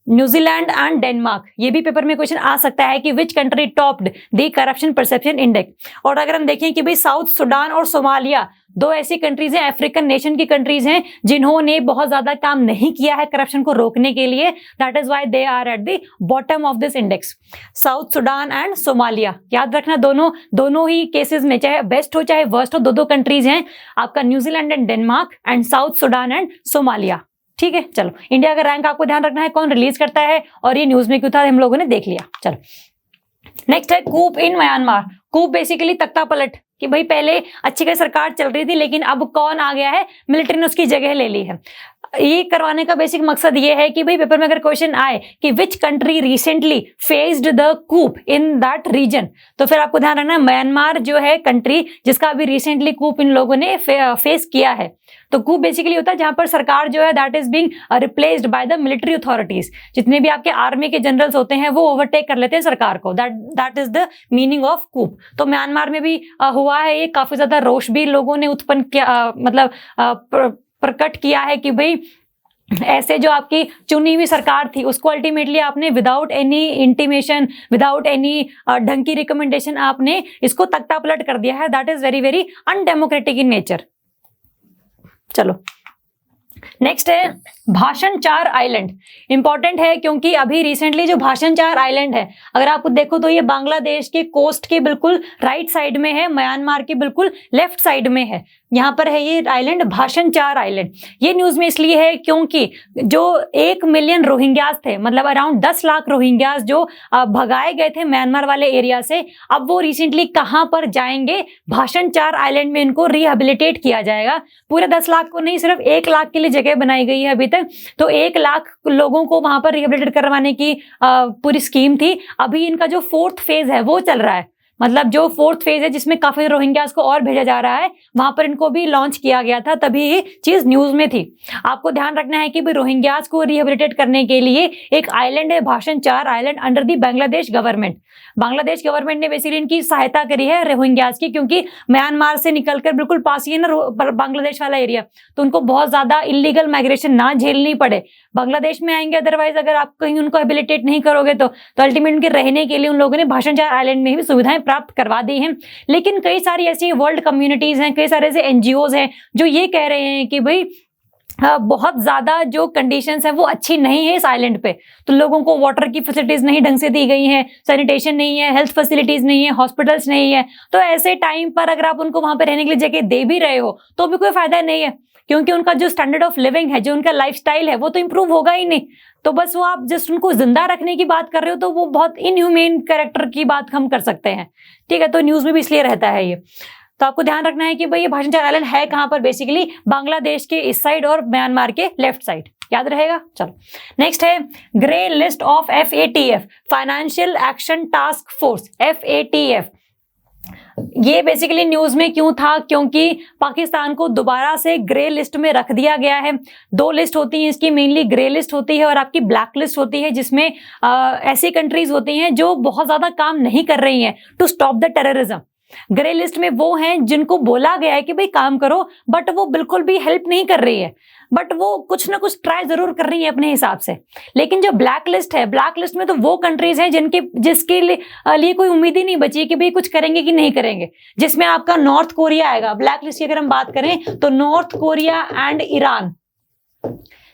Speaker 1: New Zealand and Denmark, ये भी पेपर में क्वेश्चन आ सकता है कि which country topped the corruption perception index. और अगर हम देखें कि भाई साउथ सुडान और सोमालिया, दो ऐसी कंट्रीज हैं, अफ्रीकन नेशन की कंट्रीज हैं, जिन्होंने बहुत ज्यादा काम नहीं किया है करप्शन को रोकने के लिए, that is why they are at the bottom of this index. South Sudan and Somalia, याद रखना दोनों ही केसेस में, चाहे बेस्ट हो चाहे वर्स्ट हो, दो कंट्रीज हैं आपका, New Zealand and Denmark and south Sudan and Somalia, ठीक है। चलो इंडिया का रैंक आपको ध्यान रखना है, कौन रिलीज करता है और ये न्यूज में क्यों था, हम लोगों ने देख लिया। चलो नेक्स्ट है कूप इन म्यांमार। कूप बेसिकली तख्ता पलट, कि भाई पहले अच्छी खासी सरकार चल रही थी, लेकिन अब कौन आ गया है, मिलिट्री ने उसकी जगह ले ली है। ये करवाने का बेसिक मकसद ये है कि भाई पेपर में अगर क्वेश्चन आए कि which country recently faced the coup in that region, तो फिर आपको ध्यान रखना म्यांमार जो है कंट्री जिसका अभी रिसेंटली कूप इन लोगों ने फेस किया है। तो कूप बेसिकली होता है जहां पर सरकार जो है that is being replaced by the military authorities. जितने भी आपके आर्मी के जनरल्स होते हैं वो ओवरटेक कर लेते हैं सरकार को, that is the meaning of coup. तो म्यांमार में भी हुआ है ये, काफी ज्यादा रोष भी लोगों ने उत्पन्न किया, मतलब प्रकट किया है कि भाई ऐसे जो आपकी चुनी हुई सरकार थी उसको अल्टीमेटली आपने without any intimation, without any ढंग की रिकमेंडेशन आपने इसको तख्ता पलट कर दिया है, that is very very undemocratic in nature. चलो नेक्स्ट है भाषण 4 आइलैंड। इंपॉर्टेंट है क्योंकि अभी रिसेंटली जो भाषण 4 आइलैंड है, अगर आपको देखो तो ये बांग्लादेश के कोस्ट के बिल्कुल राइट साइड में है, म्यांमार के बिल्कुल लेफ्ट साइड में है। यहाँ पर है ये आइलैंड भाषण 4 आइलैंड। ये न्यूज में इसलिए है क्योंकि जो 1 मिलियन रोहिंग्यास थे, मतलब अराउंड 10 लाख रोहिंग्यास जो भगाए गए थे म्यांमार वाले एरिया से, अब वो रिसेंटली कहाँ पर जाएंगे, भाषण 4 आइलैंड में इनको रिहेबिलिटेट किया जाएगा। पूरे 10 लाख को नहीं, सिर्फ 1 लाख के लिए जगह बनाई गई है अभी तक। तो 1 लाख लोगों को वहां पर रिहेबिलिटेट करवाने की पूरी स्कीम थी। अभी इनका जो 4th फेज है वो चल रहा है, मतलब जो 4th फेज है जिसमें काफी रोहिंग्यास को और भेजा जा रहा है, वहां पर इनको भी लॉन्च किया गया था, तभी ये चीज न्यूज में थी। आपको ध्यान रखना है कि भी रोहिंग्यास को रिहेबिलिटेट करने के लिए एक आइलैंड है भाषण 4 island under the Bangladesh government. Bangladesh government ने बेसिकली इनकी सहायता करी है रोहिंग्यास की, क्योंकि म्यांमार से निकलकर बिल्कुल पास ही है ना बांग्लादेश वाला एरिया, तो उनको बहुत ज्यादा इलीगल माइग्रेशन ना झेलनी पड़े, बांग्लादेश में आएंगे। अदरवाइज अगर आप कहीं उनको हेबिलिटेट नहीं करोगे तो अल्टीमेट उनके रहने के लिए उन लोगों ने भाषण 4 आइलैंड में भी सुविधाएं प्राप्त करवा दी हैं। लेकिन कई सारी ऐसी वर्ल्ड कम्युनिटीज हैं, कई सारे ऐसे एनजीओज हैं जो ये कह रहे हैं कि भाई बहुत ज्यादा जो कंडीशंस है वो अच्छी नहीं है इस आइलैंड पे। तो लोगों को वाटर की फैसिलिटीज नहीं ढंग से दी गई हैं, सैनिटेशन नहीं है, हेल्थ फैसिलिटीज नहीं है, हॉस्पिटल्स नहीं है। तो ऐसे टाइम पर अगर आप उनको वहां पे रहने के लिए जगह दे भी रहे हो तो भी कोई फायदा नहीं है, क्योंकि उनका जो स्टैंडर्ड ऑफ लिविंग है, जो उनका लाइफस्टाइल है, वो तो इंप्रूव होगा ही नहीं। तो बस वो आप जस्ट उनको जिंदा रखने की बात कर रहे हो, तो वो बहुत इनह्यूमेन कैरेक्टर की बात हम कर सकते हैं, ठीक है। तो न्यूज में भी इसलिए रहता है ये। तो आपको ध्यान रखना है कि भाई ये भाषण 4 आइलैंड है कहां पर, बेसिकली बांग्लादेश के इस साइड और म्यांमार के लेफ्ट साइड, याद रहेगा। चलो नेक्स्ट है grey list of FATF, financial action task force, FATF। ये बेसिकली न्यूज में क्यों था, क्योंकि पाकिस्तान को दोबारा से ग्रे लिस्ट में रख दिया गया है। दो लिस्ट होती हैं इसकी, मेनली ग्रे लिस्ट होती है और आपकी ब्लैक लिस्ट होती है, जिसमें ऐसी कंट्रीज होती हैं जो बहुत ज्यादा काम नहीं कर रही हैं to stop the terrorism. Grey list में वो हैं जिनको बोला गया है कि भाई काम करो, बट वो बिल्कुल भी हेल्प नहीं कर रही है, बट वो कुछ ना कुछ ट्राई जरूर कर रही है अपने हिसाब से। लेकिन जो ब्लैक लिस्ट है, ब्लैक लिस्ट में तो वो कंट्रीज हैं जिसके लिए कोई उम्मीद ही नहीं बची कि भाई कुछ करेंगे कि नहीं करेंगे, जिसमें आपका नॉर्थ कोरिया आएगा। ब्लैक लिस्ट की अगर हम बात करें तो नॉर्थ कोरिया एंड ईरान,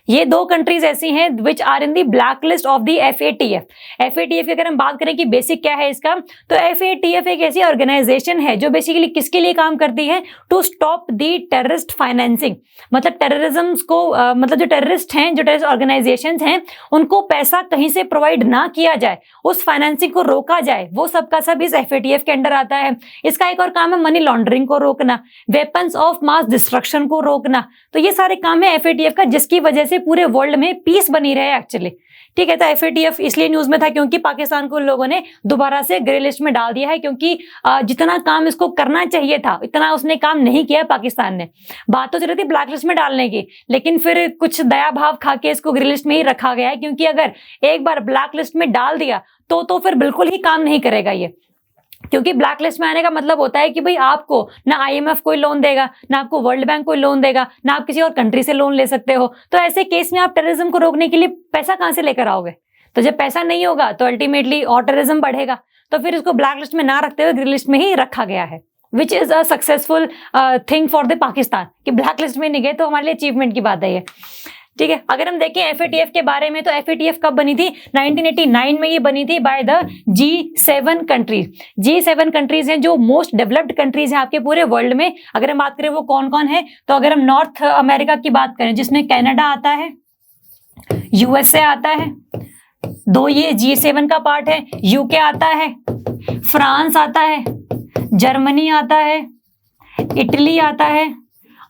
Speaker 1: ये दो कंट्रीज ऐसी हैं which are in the black list of the FATF। FATF की अगर हम बात करें कि बेसिक क्या है इसका, तो FATF एक ऐसी ऑर्गेनाइजेशन है जो बेसिकली किसके लिए काम करती है, to stop the terrorist financing. मतलब टेररिज्म को मतलब जो टेररिस्ट हैं, जो टेररिस्ट ऑर्गेनाइजेशंस हैं, उनको पैसा कहीं से प्रोवाइड ना किया जाए, उस फाइनेंसिंग को रोका जाए, वो सब का सब इस FATF के अंडर आता है। इसका एक और काम है मनी लॉन्ड्रिंग को रोकना, वेपन्स ऑफ मास डिस्ट्रक्शन को रोकना। तो ये सारे काम है FATF का, जिसकी वजह से पूरे वर्ल्ड में पीस बनी रहे एक्चुअली। ठीक है, तो FATF इसलिए न्यूज में था क्योंकि पाकिस्तान को लोगों ने दोबारा से ग्रे लिस्ट में डाल दिया है, क्योंकि जितना काम इसको करना चाहिए था इतना उसने काम नहीं किया पाकिस्तान ने। बात तो चल रही थी ब्लैक लिस्ट में डालने की, लेकिन फिर कुछ दया भाव खा के इसको ग्रे लिस्ट में ही रखा गया है, क्योंकि अगर एक बार ब्लैक लिस्ट में डाल दिया तो फिर बिल्कुल ही काम नहीं करेगा ये। क्योंकि ब्लैक लिस्ट में आने का मतलब होता है कि भाई आपको ना IMF कोई लोन देगा, ना आपको वर्ल्ड बैंक कोई लोन देगा, ना आप किसी और कंट्री से लोन ले सकते हो। तो ऐसे केस में आप टेररिज्म को रोकने के लिए पैसा कहां से लेकर आओगे? तो जब पैसा नहीं होगा तो अल्टीमेटली और टेररिज्म बढ़ेगा। तो फिर इसको ब्लैक लिस्ट में ना रखते हुए ग्रीन लिस्ट में ही रखा गया है, which is a successful thing for the Pakistan कि ब्लैक लिस्ट में नहीं गए, तो हमारे लिए अचीवमेंट की बात है ये। ठीक है, अगर हम देखें FATF के बारे में, तो FATF कब बनी थी? 1989 में ये बनी थी by the G7 countries. G7 countries हैं जो मोस्ट डेवलप्ड कंट्रीज हैं आपके पूरे वर्ल्ड में। अगर हम बात करें वो कौन कौन है, तो अगर हम नॉर्थ अमेरिका की बात करें, जिसमें कनाडा आता है, USA आता है, दो ये G7 का पार्ट है, UK आता है, फ्रांस आता है, जर्मनी आता है, इटली आता है,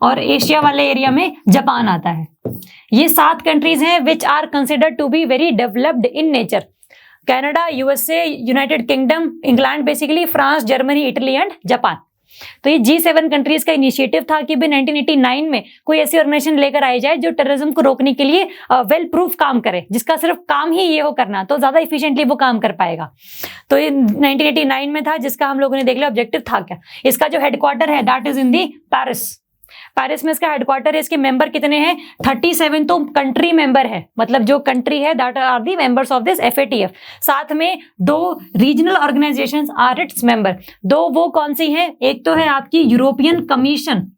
Speaker 1: और एशिया वाले एरिया में जापान आता है। ये 7 कंट्रीज हैं which are considered to be very developed in nature. Canada, USA, United Kingdom, England, basically France, Germany, Italy and Japan. तो ये G7 कंट्रीज का इनिशिएटिव था कि भाई 1989 में कोई ऐसी ऑर्गेनाइजेशन लेकर आई जाए जो टेररिज्म को रोकने के लिए वेल प्रूफ काम करे, जिसका सिर्फ काम ही ये हो करना, तो ज्यादा इफिशिएंटली वो काम कर पाएगा। तो ये 1989 में था, जिसका हम लोगों ने देख लिया ऑब्जेक्टिव था क्या। इसका जो हेडक्वार्टर है that is in the Paris में इसका हेडक्वार्टर है। इसके मेंबर कितने हैं? 37 तो कंट्री मेंबर है, मतलब जो कंट्री है that are the members of this FATF। साथ में 2 regional organisations are its member. 2 वो कौन सी हैं? एक तो है आपकी यूरोपियन कमीशन।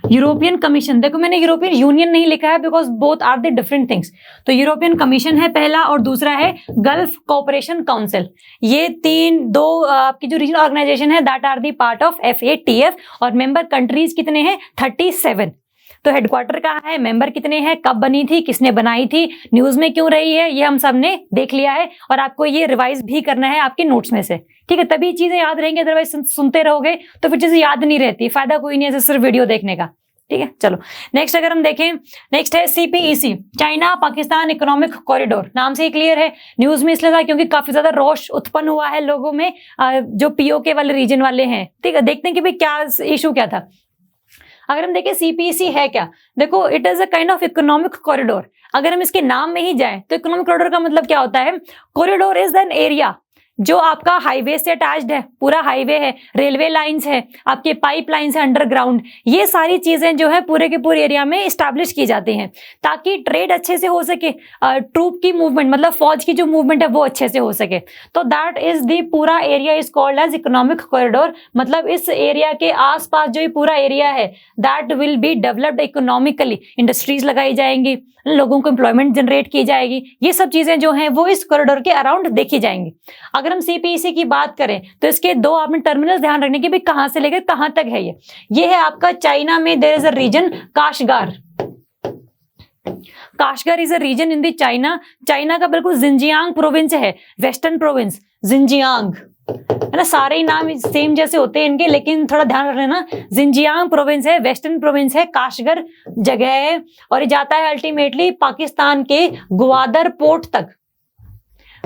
Speaker 1: यूरोपियन कमीशन, देखो मैंने यूरोपियन यूनियन नहीं लिखा है because both are the different things. तो यूरोपियन कमीशन है पहला, और दूसरा है गल्फ कोऑपरेशन काउंसिल। ये 2 आपकी जो रीजनल ऑर्गेनाइजेशन है that are the part of FATF, और मेंबर कंट्रीज कितने हैं? 37। तो हेडक्वार्टर कहाँ है, मेंबर कितने हैं, कब बनी थी, किसने बनाई थी, न्यूज में क्यों रही है, ये हम सब ने देख लिया है, और आपको ये रिवाइज भी करना है आपके नोट्स में से। ठीक है, तभी चीजें याद रहेंगी, अदरवाइज सुनते रहोगे तो फिर चीजें याद नहीं रहती, फायदा कोई नहीं है सिर्फ वीडियो देखने का। ठीक है, चलो नेक्स्ट अगर हम देखें, नेक्स्ट है CPEC, China Pakistan economic corridor. नाम से ही क्लियर है, न्यूज में इसलिए था क्योंकि काफी ज्यादा रोष उत्पन्न हुआ है लोगों में, जो POK वाले रीजन वाले हैं। ठीक है, देखते हैं कि भाई क्या इशू क्या था। अगर हम देखें CPEC है क्या, देखो it is a kind of economic corridor. अगर हम इसके नाम में ही जाएं तो इकोनॉमिक कॉरिडोर का मतलब क्या होता है? कॉरिडोर इज एन एरिया जो आपका हाईवे से अटैच्ड है, पूरा हाईवे है, रेलवे लाइंस है, आपके पाइप लाइंस है अंडरग्राउंड, ये सारी चीजें जो है पूरे के पूरे एरिया में इस्टेब्लिश की जाती हैं ताकि ट्रेड अच्छे से हो सके, ट्रूप की मूवमेंट मतलब फौज की जो मूवमेंट है वो अच्छे से हो सके। तो दैट इज दी पूरा area is called as economic corridor. मतलब इस एरिया के आसपास जो ये पूरा एरिया है that will be developed economically, industries लगाई जाएंगी, लोगों को एम्प्लॉयमेंट जनरेट की जाएगी, ये सब चीजें जो हैं वो इस कॉरिडोर के अराउंड देखी जाएंगी। अगर हम CPEC की बात करें तो इसके 2 आपने टर्मिनल ध्यान रखने की, भी कहां से लेकर कहां तक है ये है आपका चाइना में there is a region Kashgar. Kashgar is a region in the China. China का बिल्कुल जिंजियांग प्रोविंस है, वेस्टर्न प्रोविंस जिंजियांग, है ना। सारे ही नाम सेम जैसे होते हैं इनके, लेकिन थोड़ा ध्यान रख लेना। जिंजियांग प्रोविंस है, वेस्टर्न प्रोविंस है, काशगर जगह है, और ये जाता है अल्टीमेटली पाकिस्तान के ग्वादर पोर्ट तक।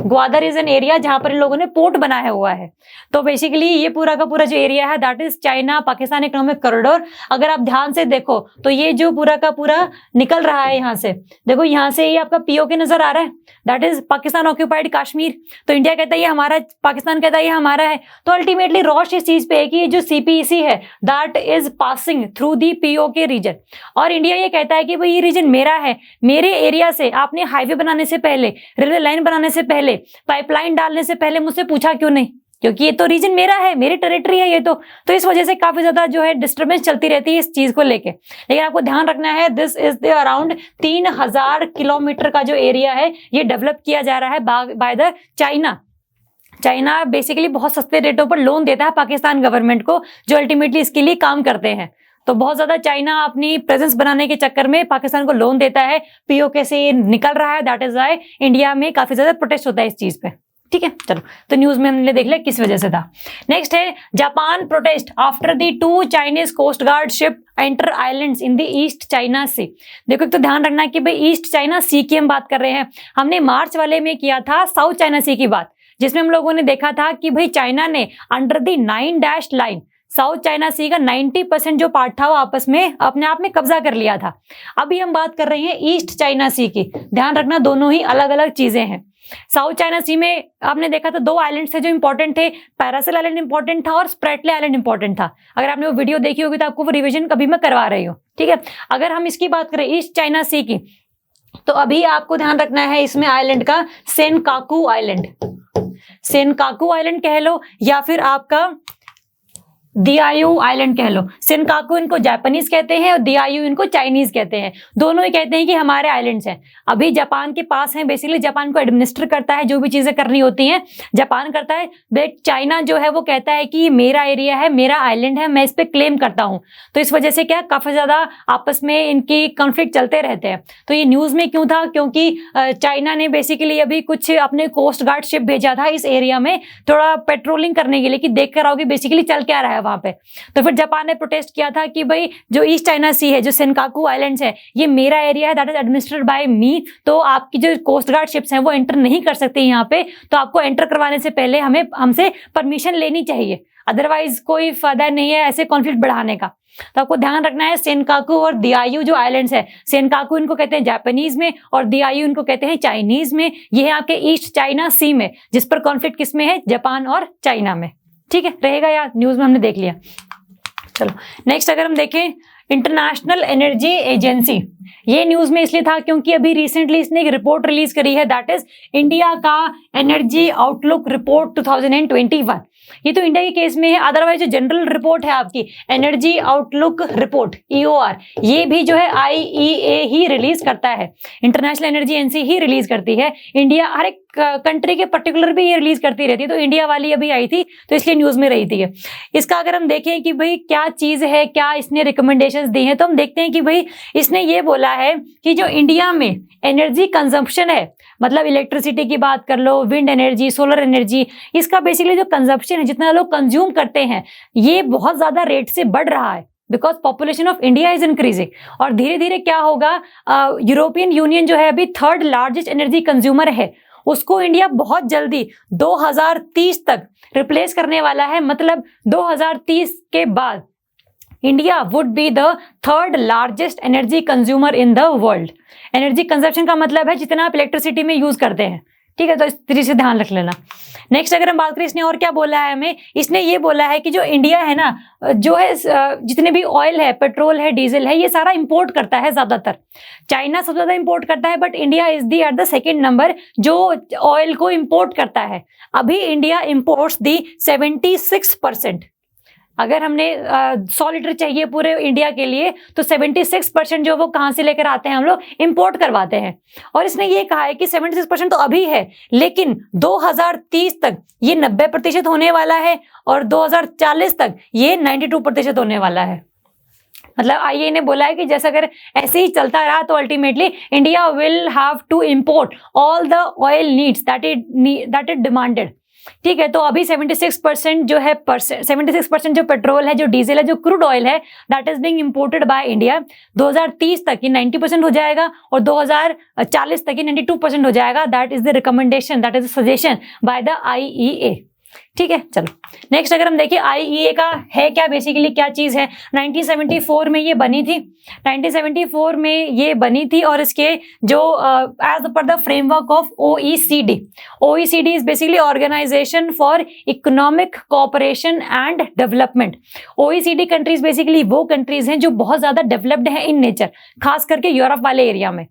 Speaker 1: ग्वादर इज एन एरिया जहां पर इन लोगों ने पोर्ट बनाया हुआ है। तो बेसिकली ये पूरा का पूरा जो एरिया है that is China Pakistan economic corridor. अगर आप ध्यान से देखो तो ये जो पूरा का पूरा निकल रहा है यहाँ से, देखो यहाँ से ये आपका पीओके नजर आ रहा है, that is Pakistan occupied Kashmir. तो इंडिया कहता है ये हमारा, पाकिस्तान कहता है ये हमारा है। तो अल्टीमेटली रॉश इस चीज पे है कि ये जो सीपीईसी है that is passing through the POK region, और इंडिया ये कहता है कि भाई ये रीजन मेरा है, मेरे एरिया से आपने हाईवे बनाने से पहले, रेलवे लाइन बनाने से पहले, पाइपलाइन डालने से पहले मुझसे पूछा क्यों नहीं? क्योंकि ये तो रीजन मेरा है, मेरी टेरिटरी है ये तो इस वजह से काफी ज्यादा जो है डिस्टर्बेंस चलती रहती है इस चीज को लेके। लेकिन आपको ध्यान रखना है this is the around 3000 kilometre का जो एरिया है ये डेवलप किया जा रहा है by the China. China basically बहुत सस्ते रेटों पर लोन देता है पाकिस्तान गवर्नमेंट को, जो अल्टीमेटली इसके लिए काम करते हैं। तो बहुत ज्यादा चाइना अपनी प्रेजेंस बनाने के चक्कर में पाकिस्तान को लोन देता है, पीओके से ये निकल रहा है, दैट इज व्हाई इंडिया में काफी ज्यादा प्रोटेस्ट होता है इस चीज पे। ठीक है, चलो तो न्यूज में हमने देख लिया किस वजह से था। नेक्स्ट है Japan protest after the 2 Chinese coast guard ship enter islands in the East China Sea. देखो एक तो ध्यान रखना है कि भाई ईस्ट चाइना सी की हम बात कर रहे हैं। हमने मार्च वाले में किया था साउथ चाइना सी की बात, जिसमें हम लोगों ने देखा था कि भाई चाइना ने under the 9 dash line South China Sea का 90% जो पार्ट था वो आपस में अपने आप में कब्जा कर लिया था। अभी हम बात कर रहे हैं ईस्ट चाइना सी की। ध्यान रखना दोनों ही अलग अलग चीजें हैं। साउथ चाइना सी में आपने देखा था 2 आइलैंड थे जो इंपॉर्टेंट थे, पैरासेल आइलैंड इंपॉर्टेंट था और स्प्रेटले आइलैंड इंपॉर्टेंट था। अगर आपने वो वीडियो देखी होगी तो आपको वो रिविजन कभी मैं करवा रही हूँ। ठीक है, अगर हम इसकी बात करें ईस्ट चाइना सी की, तो अभी आपको ध्यान रखना है इसमें आइलैंड का सेनकाकू आइलैंड, सेनकाकू आइलैंड कह लो या फिर आपका दियायू आइलैंड कह लो। सेनकाकू इनको जापानीज कहते हैं और दियायू इनको चाइनीज कहते हैं। दोनों ही कहते हैं कि हमारे आइलैंड्स हैं, अभी जापान के पास हैं। बेसिकली जापान को एडमिनिस्टर करता है, जो भी चीजें करनी होती हैं जापान करता है, बट चाइना जो है वो कहता है कि ये मेरा एरिया है, मेरा आइलैंड है, मैं इस पर क्लेम करता हूँ। तो इस वजह से क्या काफी ज्यादा आपस में इनकी कॉन्फ्लिक्ट चलते रहते हैं। तो ये न्यूज में क्यों था? क्योंकि चाइना ने बेसिकली अभी कुछ अपने कोस्ट गार्ड शिप भेजा था इस एरिया में थोड़ा पेट्रोलिंग करने के लिए, कि देख कर आओ कि बेसिकली चल क्या रहा है वहां पे। तो फिर जापान ने प्रोटेस्ट किया था कि भाई जो ईस्ट चाइना सी है, जो सेनकाकू आइलैंड्स है, ये मेरा एरिया है, दैट इज एडमिनिस्ट्रेटेड बाय मी। तो आपकी जो कोस्ट गार्ड शिप्स हैं वो एंटर नहीं कर सकती यहाँ पे। तो आपको एंटर करवाने से पहले हमसे परमिशन लेनी चाहिए, अदरवाइज कोई फायदा नहीं है ऐसे कॉन्फ्लिक्ट बढ़ाने का। तो आपको ध्यान रखना है सेनकाकू और दियायू जो आइलैंड्स है, सेनकाकू इनको कहते हैं जापानीज में और दियायू इनको कहते हैं चाइनीज में। ये है आपके ईस्ट चाइना सी में, जिस पर कॉन्फ्लिक्ट किसमें है? जापान और चाइना में। ठीक है, रहेगा यार, न्यूज में हमने देख लिया। चलो नेक्स्ट अगर हम देखें इंटरनेशनल एनर्जी एजेंसी, ये न्यूज में इसलिए था क्योंकि अभी रिसेंटली इसने एक रिपोर्ट रिलीज करी है, दैट इज इंडिया का एनर्जी आउटलुक रिपोर्ट 2021। ये तो इंडिया के केस में है, अदरवाइज जो जनरल रिपोर्ट है आपकी एनर्जी आउटलुक रिपोर्ट EOR, ये भी जो है IEA ही रिलीज करता है, इंटरनेशनल एनर्जी एजेंसी ही रिलीज करती है। इंडिया हर एक कंट्री के पर्टिकुलर भी ये रिलीज करती रहती है, तो इंडिया वाली अभी आई थी तो इसलिए न्यूज में रही थी। इसका अगर हम देखें कि भाई क्या चीज है, क्या इसने रिकमेंडेशंस दी हैं, तो हम देखते हैं कि भाई इसने ये बोला है कि जो इंडिया में एनर्जी कंजम्पशन है, मतलब इलेक्ट्रिसिटी की बात कर लो, विंड एनर्जी, सोलर एनर्जी, इसका बेसिकली जो कंजम्पशन है, जितना लोग कंज्यूम करते हैं, ये बहुत ज्यादा रेट से बढ़ रहा है because population of India is increasing. और धीरे धीरे क्या होगा, यूरोपियन यूनियन जो है अभी 3rd लार्जेस्ट एनर्जी कंज्यूमर है, उसको इंडिया बहुत जल्दी 2030 तक रिप्लेस करने वाला है। मतलब 2030 के बाद India would be the 3rd largest energy consumer in the world. Energy consumption का मतलब है जितना आप इलेक्ट्रिसिटी में यूज करते हैं। ठीक है, तो इस तरीके से ध्यान रख लेना। नेक्स्ट अगर हम बात करें इसने और क्या बोला है हमें, इसने ये बोला है कि जो इंडिया है ना, जो है जितने भी ऑयल है, पेट्रोल है, डीजल है, ये सारा इंपोर्ट करता है ज्यादातर। चाइना सबसे ज्यादा इंपोर्ट करता है, but India is the at the 2nd number जो ऑयल को इंपोर्ट करता है। अभी इंडिया इंपोर्ट्स दी 76%। अगर हमने 100 लीटर चाहिए पूरे इंडिया के लिए, तो 76% जो वो कहाँ से लेकर आते हैं, हम लोग इंपोर्ट करवाते हैं। और इसने ये कहा है कि 76% तो अभी है, लेकिन 2030 तक ये 90% होने वाला है और 2040 तक ये 92% होने वाला है। मतलब IEA ने बोला है कि जैसे अगर ऐसे ही चलता रहा तो ultimately India will have to import all the oil needs that it demanded. ठीक है, तो अभी 76% जो है 76% जो पेट्रोल है, जो डीजल है, जो क्रूड ऑयल है, that is being imported by India. 2030 तक ये 90% हो जाएगा और 2040 तक ये 92% हो जाएगा। That is the recommendation, that is the suggestion by the IEA। ठीक है, चलो नेक्स्ट अगर हम देखें IEA का है क्या, बेसिकली क्या चीज है। 1974 में ये बनी थी, 1974 में ये बनी थी और इसके जो as per the framework of OECD। OECD is basically organisation for economic cooperation and development. OECD countries basically वो कंट्रीज हैं जो बहुत ज्यादा डेवलप्ड हैं इन नेचर, खास करके यूरोप वाले एरिया में।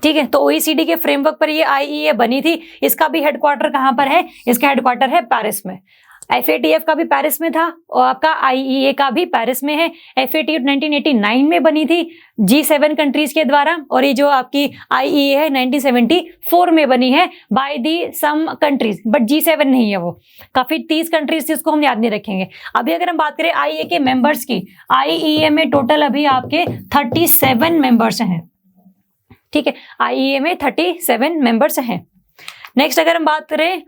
Speaker 1: ठीक है, तो OECD के फ्रेमवर्क पर ये IEA बनी थी। इसका भी हेडक्वार्टर कहाँ पर है, इसका हेडक्वार्टर है पेरिस में। FATF का भी पेरिस में था और आपका IEA का भी पेरिस में है। FATF 1989 में बनी थी G7 कंट्रीज के द्वारा और ये जो आपकी IEA है 1974 में बनी है by the some countries, but G7 नहीं है वो, काफी 30 कंट्रीज थी, उसको हम याद नहीं रखेंगे। अभी अगर हम बात करें IEA के मेंबर्स की, IEA में टोटल अभी आपके 37 मेंबर्स हैं। ठीक है, IEA में 37 मेंबर्स हैं। नेक्स्ट अगर हम बात करें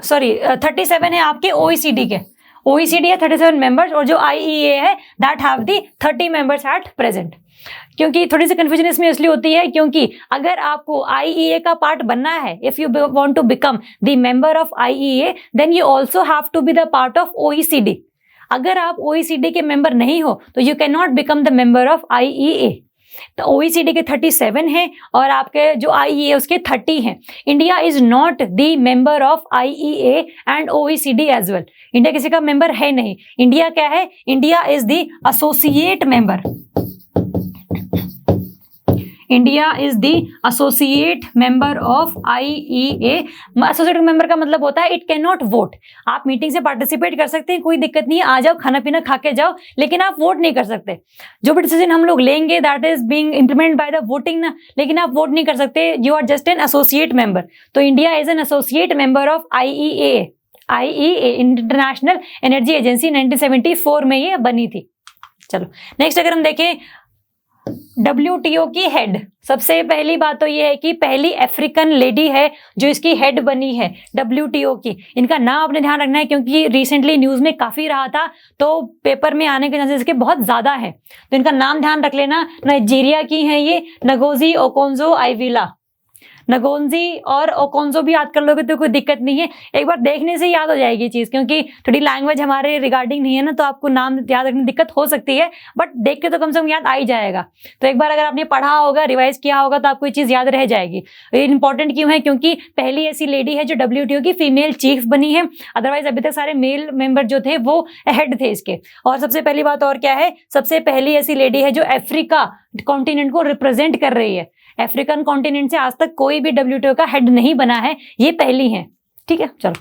Speaker 1: 37 है आपके OECD के, OECD है 37 मेंबर्स और जो IEA है that have the 30 members at present. क्योंकि थोड़ी सी कंफ्यूजन इसमें इसलिए होती है क्योंकि अगर आपको IEA का पार्ट बनना है, if you want to become the member of IEA then you also have to be the part of OECD। अगर आप OECD के मेंबर नहीं हो तो you can not become the member of IEA। तो OECD के 37 हैं और आपके जो IEA उसके 30 हैं। India is not the member of IEA and OECD as well. India किसी का मेंबर है नहीं। इंडिया क्या है, India is the associate member. India is the associate member of IEA। Associate member का मतलब होता है इट कैन नॉट वोट। आप मीटिंग से पार्टिसिपेट कर सकते हैं, कोई दिक्कत नहीं है, आ जाओ, खाना पीना खा के जाओ, लेकिन आप वोट नहीं कर सकते। जो भी डिसीजन हम लोग लेंगे that is being implemented by the voting ना, लेकिन आप वोट नहीं कर सकते। You are just an associate member. तो India is an associate member of IEA। International Energy Agency 1974 में ये बनी थी। चलो नेक्स्ट अगर हम देखें WTO की हेड, सबसे पहली बात तो ये है कि पहली अफ्रीकन लेडी है जो इसकी हेड बनी है WTO की। इनका नाम अपने ध्यान रखना है क्योंकि रिसेंटली न्यूज में काफी रहा था, तो पेपर में आने के चांसेस इसके बहुत ज्यादा है, तो इनका नाम ध्यान रख लेना। नाइजीरिया की है ये नगोजी ओकोंजो-इवेला। नगोंजी और ओकोंजो भी याद कर लोगे तो कोई दिक्कत नहीं है, एक बार देखने से याद हो जाएगी चीज, क्योंकि थोड़ी लैंग्वेज हमारे रिगार्डिंग नहीं है ना, तो आपको नाम याद रखने में दिक्कत हो सकती है, बट देख के तो कम से कम याद आ ही जाएगा। तो एक बार अगर आपने पढ़ा होगा, रिवाइज किया होगा, तो आपको ये चीज याद रह जाएगी। ये इंपॉर्टेंट क्यों है, क्योंकि पहली ऐसी लेडी है जो WTO की फीमेल चीफ बनी है। अदरवाइज अभी तक सारे मेल मेंबर जो थे वो हेड थे इसके। और सबसे पहली बात और क्या है, सबसे पहली ऐसी लेडी है जो अफ्रीका कॉन्टिनेंट को रिप्रेजेंट कर रही है। अफ्रीकन कॉन्टिनेंट से आज तक कोई भी WTO का हेड नहीं बना है, ये पहली है। ठीक है, चलो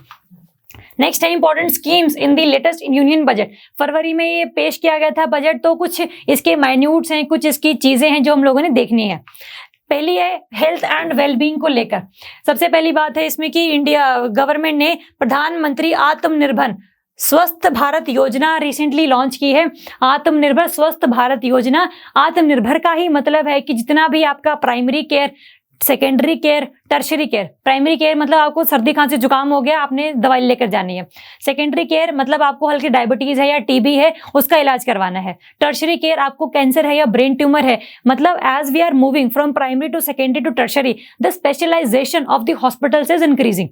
Speaker 1: नेक्स्ट है important schemes in the latest union budget. फरवरी में ये पेश किया गया था बजट, तो कुछ इसके माइन्यूट्स हैं, कुछ इसकी चीजें हैं जो हम लोगों ने देखनी है। पहली है हेल्थ एंड वेलबींग को लेकर। सबसे पहली बात है इसमें कि इंडिया गवर्नमेंट ने प्रधानमंत्री आत्मनिर्भर स्वस्थ भारत योजना रिसेंटली लॉन्च की है। आत्मनिर्भर स्वस्थ भारत योजना, आत्मनिर्भर का ही मतलब है कि जितना भी आपका primary care, secondary care, tertiary care. Primary care मतलब आपको सर्दी खांसी जुकाम हो गया, आपने दवाई लेकर जानी है। सेकेंडरी केयर मतलब आपको हल्की डायबिटीज है या TB है, उसका इलाज करवाना है। टर्शरी केयर आपको कैंसर है या ब्रेन ट्यूमर है। मतलब as we are moving from primary to secondary to tertiary, the specialisation of the hospitals is increasing.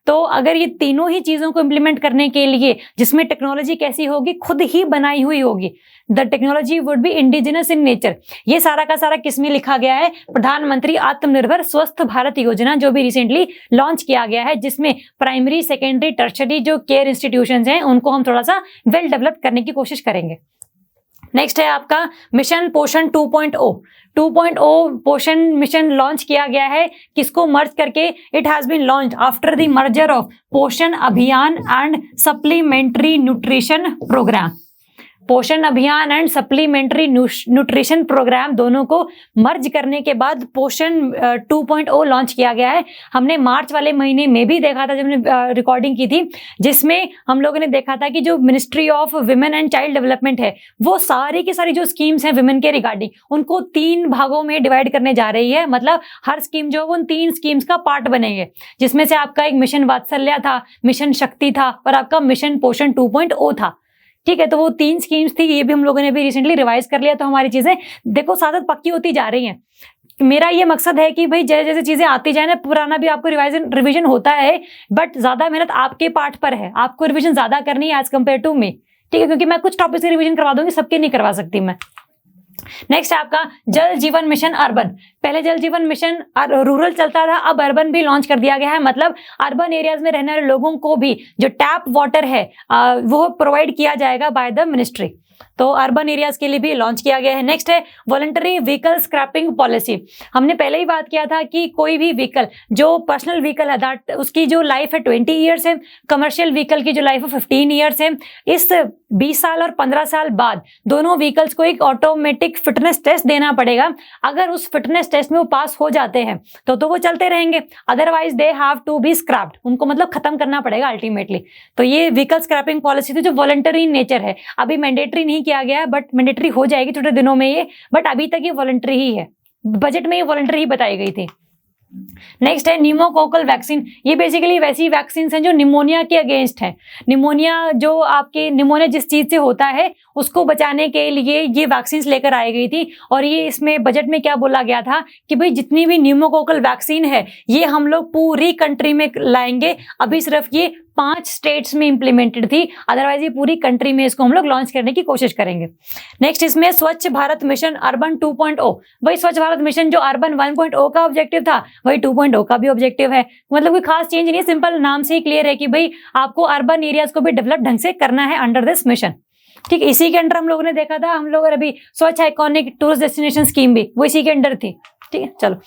Speaker 1: तो अगर ये तीनों ही चीजों को इंप्लीमेंट करने के लिए, जिसमें टेक्नोलॉजी कैसी होगी, खुद ही बनाई हुई होगी, the technology would be indigenous in nature. ये सारा का सारा किसमें लिखा गया है, प्रधानमंत्री आत्मनिर्भर स्वस्थ भारत योजना जो भी रिसेंटली लॉन्च किया गया है, जिसमें प्राइमरी, सेकेंडरी, टर्शरी जो केयर इंस्टीट्यूशंस हैं उनको हम थोड़ा सा वेल डेवलप करने की कोशिश करेंगे। नेक्स्ट है आपका मिशन पोषण 2.0। 2.0 पोषण मिशन लॉन्च किया गया है, किसको मर्ज करके, it has been launched after the merger of Poshan Abhiyan and supplementary nutrition programme. पोषण Abhiyan and supplementary nutrition programme दोनों को मर्ज करने के बाद पोषण 2.0 लॉन्च किया गया है। हमने मार्च वाले महीने में भी देखा था जब हमने रिकॉर्डिंग की थी, जिसमें हम लोगों ने देखा था कि जो ministry of women and child development है वो सारी की सारी जो स्कीम्स हैं विमेन के रिगार्डिंग उनको 3 भागों में डिवाइड करने जा रही है। मतलब हर स्कीम जो उन 3 स्कीम्स का पार्ट बनेंगे, जिसमें से आपका एक मिशन वात्सल्य था, मिशन शक्ति था और आपका मिशन पोषण 2.0 था। ठीक है, तो वो 3 स्कीम्स थी, ये भी हम लोगों ने भी रिसेंटली रिवाइज कर लिया। तो हमारी चीजें देखो साथ पक्की होती जा रही हैं। मेरा ये मकसद है कि भाई जैसे जैसे चीजें आती जाए ना, पुराना भी आपको रिवीजन होता है, बट ज्यादा मेहनत आपके पार्ट पर है, आपको रिवीजन ज्यादा करनी है एज कम्पेयर टू मी। ठीक है, क्योंकि मैं कुछ टॉपिक से रिवीजन करवा दूंगी, सबके नहीं करवा सकती मैं। नेक्स्ट है आपका जल जीवन मिशन अर्बन। पहले जल जीवन मिशन रूरल चलता था, अब अर्बन भी लॉन्च कर दिया गया है। मतलब अर्बन एरियाज में रहने वाले लोगों को भी जो टैप वाटर है वो प्रोवाइड किया जाएगा बाय द मिनिस्ट्री। तो अर्बन एरियाज के लिए भी लॉन्च किया गया है। नेक्स्ट है वॉलंटरी व्हीकल स्क्रैपिंग पॉलिसी। हमने पहले ही बात किया था कि कोई भी व्हीकल जो पर्सनल व्हीकल है दैट उसकी जो लाइफ है 20 ईयर्स है, कमर्शियल व्हीकल की जो लाइफ है 15 ईयर्स है। इस 20 साल और 15 साल बाद दोनों व्हीकल्स को एक ऑटोमेटिक फिटनेस टेस्ट देना पड़ेगा। अगर उस फिटनेस टेस्ट में वो पास हो जाते हैं तो वो चलते रहेंगे, otherwise they have to be scrapped, उनको मतलब खत्म करना पड़ेगा अल्टीमेटली। तो ये व्हीकल स्क्रैपिंग पॉलिसी थी जो वॉलंटरी नेचर है, अभी मैंडेटरी नहीं किया गया है, बट मैंडेटरी हो जाएगी थोड़े दिनों में ये, बट अभी तक ये वॉलंटरी ही है, बजट में ये वॉलंटरी ही बताई गई थी। नेक्स्ट है निमोकोकल वैक्सीन। ये बेसिकली वैसी वैक्सीन हैं जो निमोनिया के अगेंस्ट है। निमोनिया जो आपके निमोनिया जिस चीज से होता है उसको बचाने के लिए ये वैक्सीन लेकर आई गई थी। और ये इसमें बजट में क्या बोला गया था कि भाई जितनी भी निमोकोकल वैक्सीन है ये हम लोग पूरी कंट्री में लाएंगे। अभी सिर्फ ये 5 स्टेट्स में इंप्लीमेंटेड थी, अदरवाइज ये पूरी कंट्री में इसको हम लोग लॉन्च करने की कोशिश करेंगे। नेक्स्ट इसमें स्वच्छ भारत मिशन अर्बन 2.0। वही स्वच्छ भारत मिशन जो अर्बन 1.0 का ऑब्जेक्टिव था वही 2.0 का भी ऑब्जेक्टिव है। मतलब कोई खास चेंज नहीं, सिंपल नाम से ही क्लियर है कि भाई आपको अर्बन एरियाज को भी डेवलप ढंग से करना है अंडर दिस मिशन। ठीक, इसी के अंडर हम लोगों ने देखा था, हम लोग अभी स्वच्छ आइकॉनिक टूरिस्ट डेस्टिनेशन स्कीम भी वो इसी के अंडर थी। ठीक है, चलो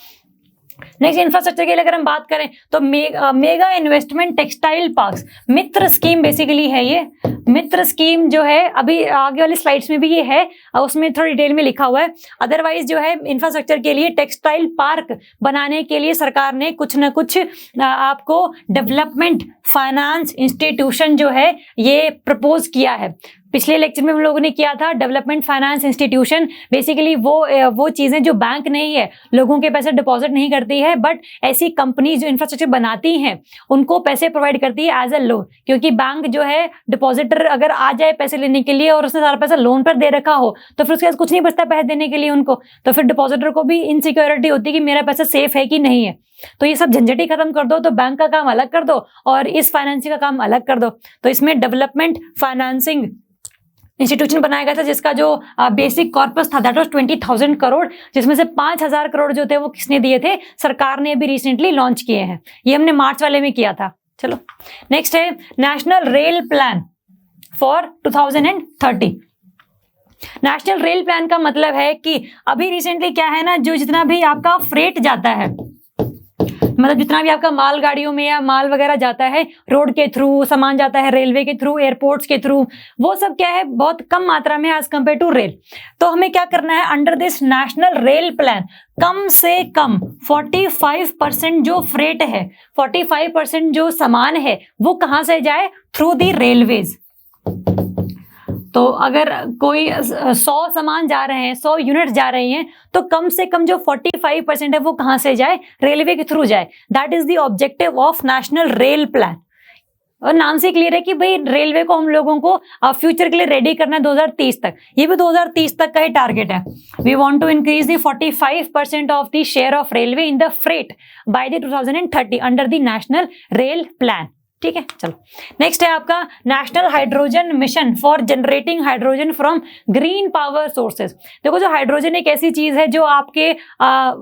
Speaker 1: नेक्स्ट इंफ्रास्ट्रक्चर के लिए अगर हम बात करें तो मेगा इन्वेस्टमेंट टेक्सटाइल पार्क्स मित्र स्कीम बेसिकली है। ये मित्र स्कीम जो है अभी आगे वाली स्लाइड्स में भी ये है, उसमें थोड़ा डिटेल में लिखा हुआ है। अदरवाइज जो है इंफ्रास्ट्रक्चर के लिए टेक्सटाइल पार्क बनाने के लिए सरकार ने कुछ ना कुछ आपको डेवलपमेंट फाइनेंस इंस्टीट्यूशन जो है ये प्रपोज किया है। पिछले लेक्चर में हम लोगों ने किया था डेवलपमेंट फाइनेंस इंस्टीट्यूशन बेसिकली वो चीजें जो बैंक नहीं है, लोगों के पैसे डिपॉजिट नहीं करती है, बट ऐसी कंपनी जो इंफ्रास्ट्रक्चर बनाती हैं उनको पैसे प्रोवाइड करती है एज अ लोन। क्योंकि बैंक जो है डिपॉजिटर अगर आ जाए पैसे लेने के लिए और उसने सारा पैसा लोन पर दे रखा हो तो फिर उसके पास कुछ नहीं बचता पैसे देने के लिए उनको, तो फिर डिपॉजिटर को भी इनसिक्योरिटी होती है कि मेरा पैसा सेफ है कि नहीं है। तो ये सब झंझट ही खत्म कर दो, तो बैंक का काम अलग कर दो और इस फाइनेंसिंग का काम अलग कर दो। तो इसमें डेवलपमेंट फाइनेंसिंग इंस्टीट्यूशन बनाया गया था जिसका जो बेसिक कॉर्पस था दैट वाज 20,000 करोड़, जिसमें से 5,000 करोड़ जो थे वो किसने दिए थे, सरकार ने अभी रिसेंटली लॉन्च किए हैं। ये हमने मार्च वाले में किया था। चलो नेक्स्ट है national rail plan for 2030। National rail plan का मतलब है कि अभी रिसेंटली क्या है ना, जो जितना भी आपका फ्रेट जाता है, मतलब जितना भी आपका माल गाड़ियों में या माल वगैरह जाता है रोड के थ्रू, सामान जाता है रेलवे के थ्रू, एयरपोर्ट्स के थ्रू, वो सब क्या है बहुत कम मात्रा में एज कंपेयर टू रेल। तो हमें क्या करना है under this national rail plan, कम से कम 45% जो फ्रेट है, 45% जो सामान है वो कहां से जाए, थ्रू दी रेलवेज। तो अगर कोई 100 सामान जा रहे हैं, 100 यूनिट जा रही हैं, तो कम से कम जो 45% है वो कहां से जाए, रेलवे के थ्रू जाए। That is the objective of national rail plan. और नाम से क्लियर है कि भाई रेलवे को हम लोगों को फ्यूचर के लिए रेडी करना है 2030 तक। ये भी 2030 तक का ही टारगेट है। We want to increase the 45% of the share of railway in the freight by the 2030 under the national rail plan. ठीक है, चलो नेक्स्ट है आपका national hydrogen mission for generating hydrogen from green power sources. देखो जो hydrogen एक ऐसी चीज है जो आपके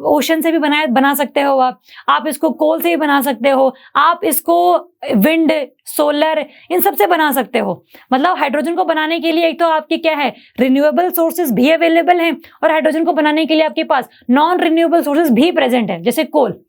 Speaker 1: ओशन से भी बना सकते हो, आप इसको कोल से भी बना सकते हो, आप इसको विंड सोलर इन सब से बना सकते हो। मतलब हाइड्रोजन को बनाने के लिए एक तो आपके क्या है रिन्यूएबल सोर्सेज भी अवेलेबल हैं और हाइड्रोजन को बनाने के लिए आपके पास नॉन रिन्यूएबल सोर्सेज भी प्रेजेंट है जैसे कोल।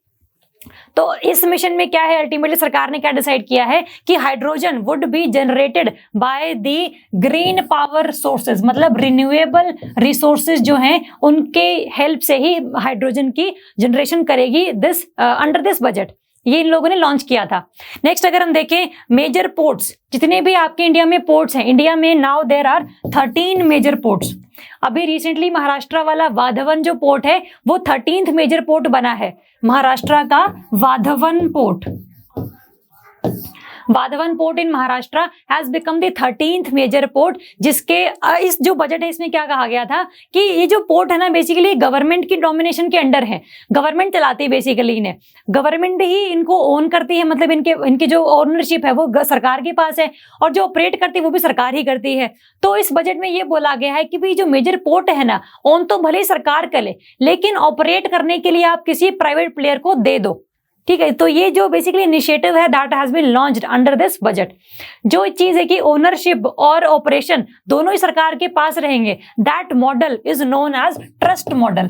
Speaker 1: तो इस मिशन में क्या है, अल्टीमेटली सरकार ने क्या डिसाइड किया है कि hydrogen would be generated by the green power sources, मतलब रिन्यूएबल रिसोर्सेज जो हैं उनके हेल्प से ही हाइड्रोजन की जनरेशन करेगी दिस अंडर दिस बजट। ये इन लोगों ने लॉन्च किया था। नेक्स्ट अगर हम देखें मेजर पोर्ट्स, जितने भी आपके इंडिया में पोर्ट्स हैं, इंडिया में now there are 13 major ports. अभी रिसेंटली महाराष्ट्र वाला वाधवन जो पोर्ट है वो 13th मेजर पोर्ट बना है, महाराष्ट्र का Wadhwan port. Wadhwan port in Maharashtra has become the 13th major port, जिसके इस जो बजट है इसमें क्या कहा गया था कि ये जो पोर्ट है ना बेसिकली गवर्नमेंट की डोमिनेशन के अंडर है, गवर्नमेंट चलाती है बेसिकली इन्हें, गवर्नमेंट ही इनको ओन करती है, मतलब इनके जो ओनरशिप है वो सरकार के पास है और जो ऑपरेट करती है वो भी सरकार ही करती है। तो इस बजट में ये बोला गया है कि भाई जो मेजर पोर्ट है ना ओन तो भले ही सरकार करे, लेकिन ऑपरेट करने के लिए आप किसी प्राइवेट प्लेयर को दे दो, ठीक है। तो ये जो बेसिकली इनिशिएटिव है that has been launched under this budget. जो चीज है कि ओनरशिप और ऑपरेशन दोनों ही सरकार के पास रहेंगे, that model is known as trust model.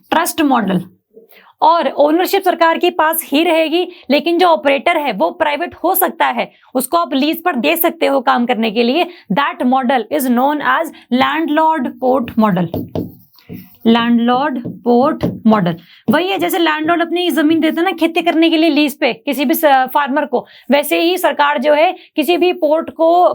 Speaker 1: Trust model, और ओनरशिप सरकार के पास ही रहेगी, लेकिन जो ऑपरेटर है वो प्राइवेट हो सकता है, उसको आप लीज पर दे सकते हो काम करने के लिए। That model is known as landlord port model. Landlord port model वही है जैसे लैंडलॉर्ड अपनी जमीन देता है ना खेती करने के लिए लीज पे किसी भी फार्मर को, वैसे ही सरकार जो है किसी भी पोर्ट को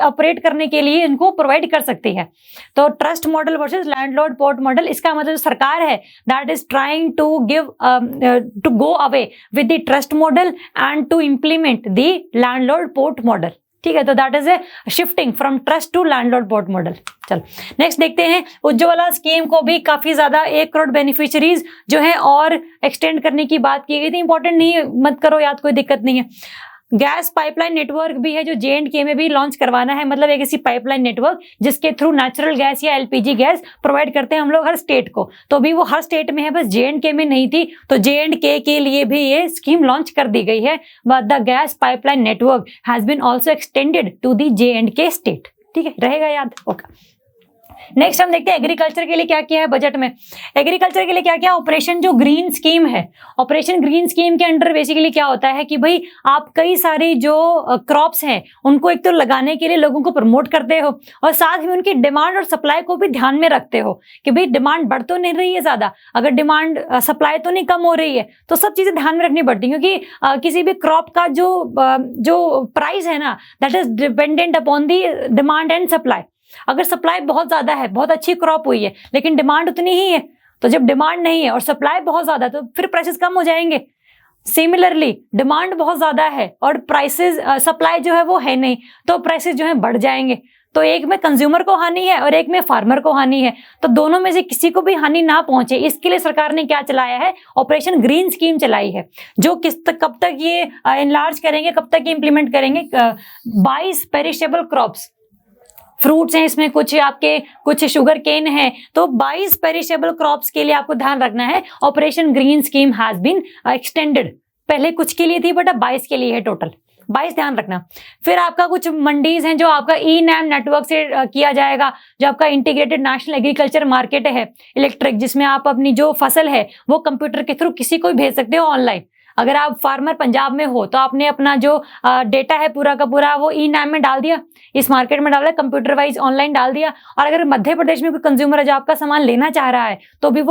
Speaker 1: ऑपरेट करने के लिए इनको प्रोवाइड कर सकती है। तो trust model versus landlord port model, इसका मतलब सरकार है that is trying to give to go away with the trust model and to implement the landlord port model, ठीक है। तो that is a shifting from trust to landlord port model. चलो next देखते हैं, उज्ज्वला स्कीम को भी काफी ज्यादा 1 करोड़ बेनिफिशियरीज जो है और एक्सटेंड करने की बात की गई थी। इंपॉर्टेंट नहीं है, मत करो याद, कोई दिक्कत नहीं है। गैस पाइपलाइन नेटवर्क भी है जो J&K में भी लॉन्च करवाना है, मतलब एक ऐसी पाइपलाइन नेटवर्क जिसके थ्रू नेचुरल गैस या LPG गैस प्रोवाइड करते हैं हम लोग हर स्टेट को। तो अभी वो हर स्टेट में है, बस J&K में नहीं थी, तो J&K के लिए भी ये स्कीम लॉन्च कर दी गई है। But the gas pipeline network has been also extended to the J&K state, ठीक है, रहेगा याद। ओके नेक्स्ट हम देखते हैं एग्रीकल्चर के लिए क्या किया है बजट में। एग्रीकल्चर के लिए क्या किया, ऑपरेशन जो ग्रीन स्कीम है, ऑपरेशन ग्रीन स्कीम के अंडर बेसिकली क्या होता है कि भाई आप कई सारी जो क्रॉप्स हैं उनको एक तो लगाने के लिए लोगों को प्रमोट करते हो और साथ ही उनकी डिमांड और सप्लाई को भी ध्यान में रखते हो कि भाई डिमांड बढ़ तो नहीं रही है ज्यादा, अगर डिमांड सप्लाई तो नहीं कम हो रही है, तो सब चीजें ध्यान में रखनी पड़ती है क्योंकि किसी भी क्रॉप का जो प्राइस है ना that is dependent upon the demand and supply. अगर सप्लाई बहुत ज्यादा है, बहुत अच्छी क्रॉप हुई है, लेकिन डिमांड उतनी ही है, तो जब डिमांड नहीं है और सप्लाई बहुत ज्यादा तो फिर प्राइसेस कम हो जाएंगे। सिमिलरली डिमांड बहुत ज्यादा है और प्राइसेस सप्लाई जो है वो है नहीं, तो प्राइसेस जो है बढ़ जाएंगे। तो एक में कंज्यूमर को हानि है और एक में फार्मर को हानि है, तो दोनों में से किसी को भी हानि ना पहुंचे इसके लिए सरकार ने क्या चलाया है, ऑपरेशन ग्रीन स्कीम चलाई है, जो कब तक ये एनलार्ज करेंगे, कब तक ये इंप्लीमेंट करेंगे। 22 पेरिशेबल क्रॉप्स, फ्रूट्स हैं इसमें, कुछ शुगर केन है, तो 22 पेरिशेबल क्रॉप्स के लिए आपको ध्यान रखना है operation green scheme has been extended. पहले कुछ के लिए थी बट अब 22 के लिए है, टोटल 22 ध्यान रखना। फिर आपका कुछ मंडीज हैं जो आपका ई-नैम नेटवर्क से किया जाएगा, जो आपका इंटीग्रेटेड नेशनल एग्रीकल्चर मार्केट है इलेक्ट्रिक, जिसमें आप अपनी जो फसल है वो कंप्यूटर के थ्रू किसी को भी भेज सकते हो ऑनलाइन। अगर आप फार्मर पंजाब में हो तो आपने अपना जो डेटा है पूरा का पूरा वो ई-नैम में डाल दिया, इस मार्केट में डाल दिया, कंप्यूटर वाइज ऑनलाइन डाल दिया। और अगर मध्य प्रदेश में कोई कंज्यूमर है जो आपका सामान लेना चाह रहा है तो भी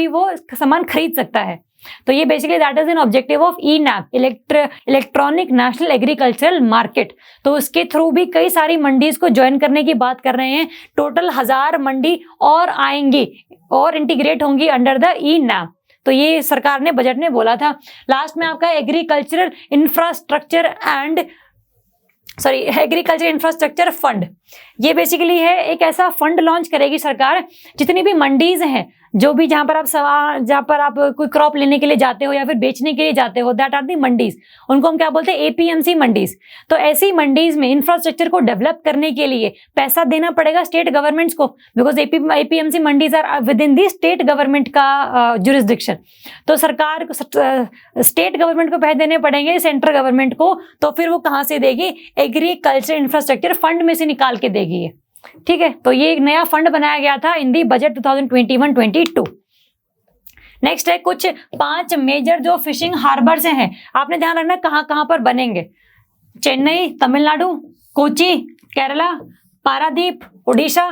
Speaker 1: वो सामान खरीद सकता है। तो ये basically that is an objective of eNAM, electronic national agricultural market. तो उसके थ्रू भी कई सारी मंडीज को ज्वाइन करने की बात कर रहे हैं। टोटल 1000 मंडी और आएंगी और इंटीग्रेट होंगी अंडर द ई-नैम। तो ये सरकार ने बजट में बोला था। लास्ट में आपका एग्रीकल्चर इंफ्रास्ट्रक्चर फंड, ये बेसिकली है एक ऐसा फंड लॉन्च करेगी सरकार, जितनी भी मंडीज हैं, जो भी जहां पर आप कोई क्रॉप लेने के लिए जाते हो या फिर बेचने के लिए जाते हो, दैट आर दी मंडीज, उनको हम क्या बोलते हैं, APMC मंडीज। तो ऐसी मंडीज में इंफ्रास्ट्रक्चर को डेवलप करने के लिए पैसा देना पड़ेगा स्टेट गवर्नमेंट्स को, because APMC mandis are within the state government का जुरिस्डिक्शन। तो सरकार स्टेट गवर्नमेंट को पैसे देने पड़ेंगे सेंट्रल गवर्नमेंट को, तो फिर वो कहां से देगी, एग्रीकल्चर इंफ्रास्ट्रक्चर फंड में से निकाल के देगी ये, ठीक है। तो ये एक नया फंड बनाया गया था इन दी बजट 2021-22। नेक्स्ट है कुछ 5 मेजर जो फिशिंग हार्बर्स हैं, आपने ध्यान रखना कहाँ कहाँ पर बनेंगे। चेन्नई तमिलनाडु, कोची केरला, पारादीप उड़ीसा,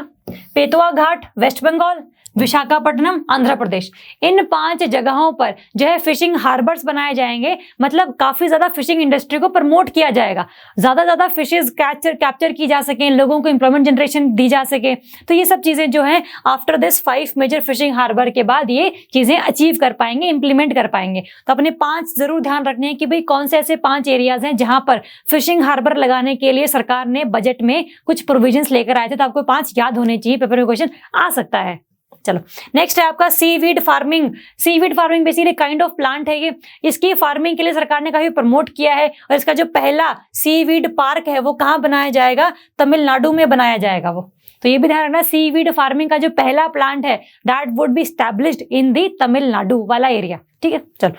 Speaker 1: पेतवा घाट वेस्ट बंगाल, विशाखापट्टनम आंध्र प्रदेश। इन 5 जगहों पर जो है फिशिंग हार्बर्स बनाए जाएंगे, मतलब काफी ज्यादा फिशिंग इंडस्ट्री को प्रमोट किया जाएगा, ज्यादा फिशेज कैप्चर की जा सके, लोगों को एम्प्लॉयमेंट जनरेशन दी जा सके। तो ये सब चीजें जो है after this 5 major fishing harbour के बाद ये चीजें अचीव कर पाएंगे, इंप्लीमेंट कर पाएंगे। तो अपने 5 जरूर ध्यान रखने हैं कि भाई कौन से ऐसे 5 एरियाज हैं जहां पर फिशिंग हार्बर लगाने के लिए सरकार ने बजट में कुछ प्रोविजंस लेकर आए थे। तो आपको 5 याद होने चाहिए, पेपर में क्वेश्चन आ सकता है। चलो नेक्स्ट है आपका seaweed farming. Seaweed farming basically kind of plant है ये, इसकी फार्मिंग के लिए सरकार ने काफी प्रमोट किया है और इसका जो पहला सीवीड पार्क है वो कहाँ बनाया जाएगा, तमिलनाडु में बनाया जाएगा वो। तो ये भी ध्यान रखना, सीवीड फार्मिंग का जो पहला प्लांट है that would be established in the Tamil Nadu वाला एरिया। ठीक है, चलो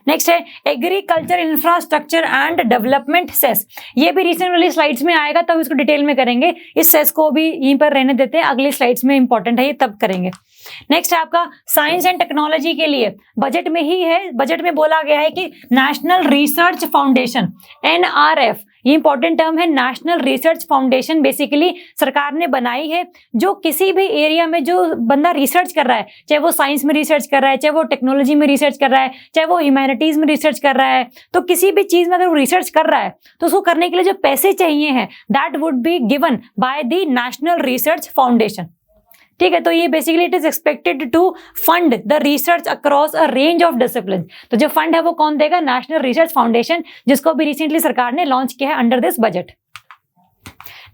Speaker 1: नेक्स्ट है agriculture infrastructure and development cess. ये भी रिसेंट वाली स्लाइड्स में आएगा, तब इसको डिटेल में करेंगे। इस सेस को भी यहीं पर रहने देते हैं, अगली स्लाइड्स में इंपॉर्टेंट है ये, तब करेंगे। नेक्स्ट है आपका साइंस एंड टेक्नोलॉजी के लिए बजट में ही है, बजट में बोला गया है कि नेशनल रिसर्च फाउंडेशन NRF, ये इंपॉर्टेंट टर्म है, नेशनल रिसर्च फाउंडेशन बेसिकली सरकार ने बनाई है। जो किसी भी एरिया में जो बंदा रिसर्च कर रहा है, चाहे वो साइंस में रिसर्च कर रहा है, चाहे वो टेक्नोलॉजी में रिसर्च कर रहा है, चाहे वो ह्यूमैनिटीज में रिसर्च कर रहा है, तो किसी भी चीज में अगर वो रिसर्च कर रहा है तो उसको करने के लिए जो पैसे चाहिए हैं that would be given by the national research foundation. ठीक है, तो ये basically it is expected to fund the research across a range of discipline. तो जो फंड है वो कौन देगा, नेशनल रिसर्च फाउंडेशन, जिसको भी रिसेंटली सरकार ने लॉन्च किया है अंडर दिस बजट।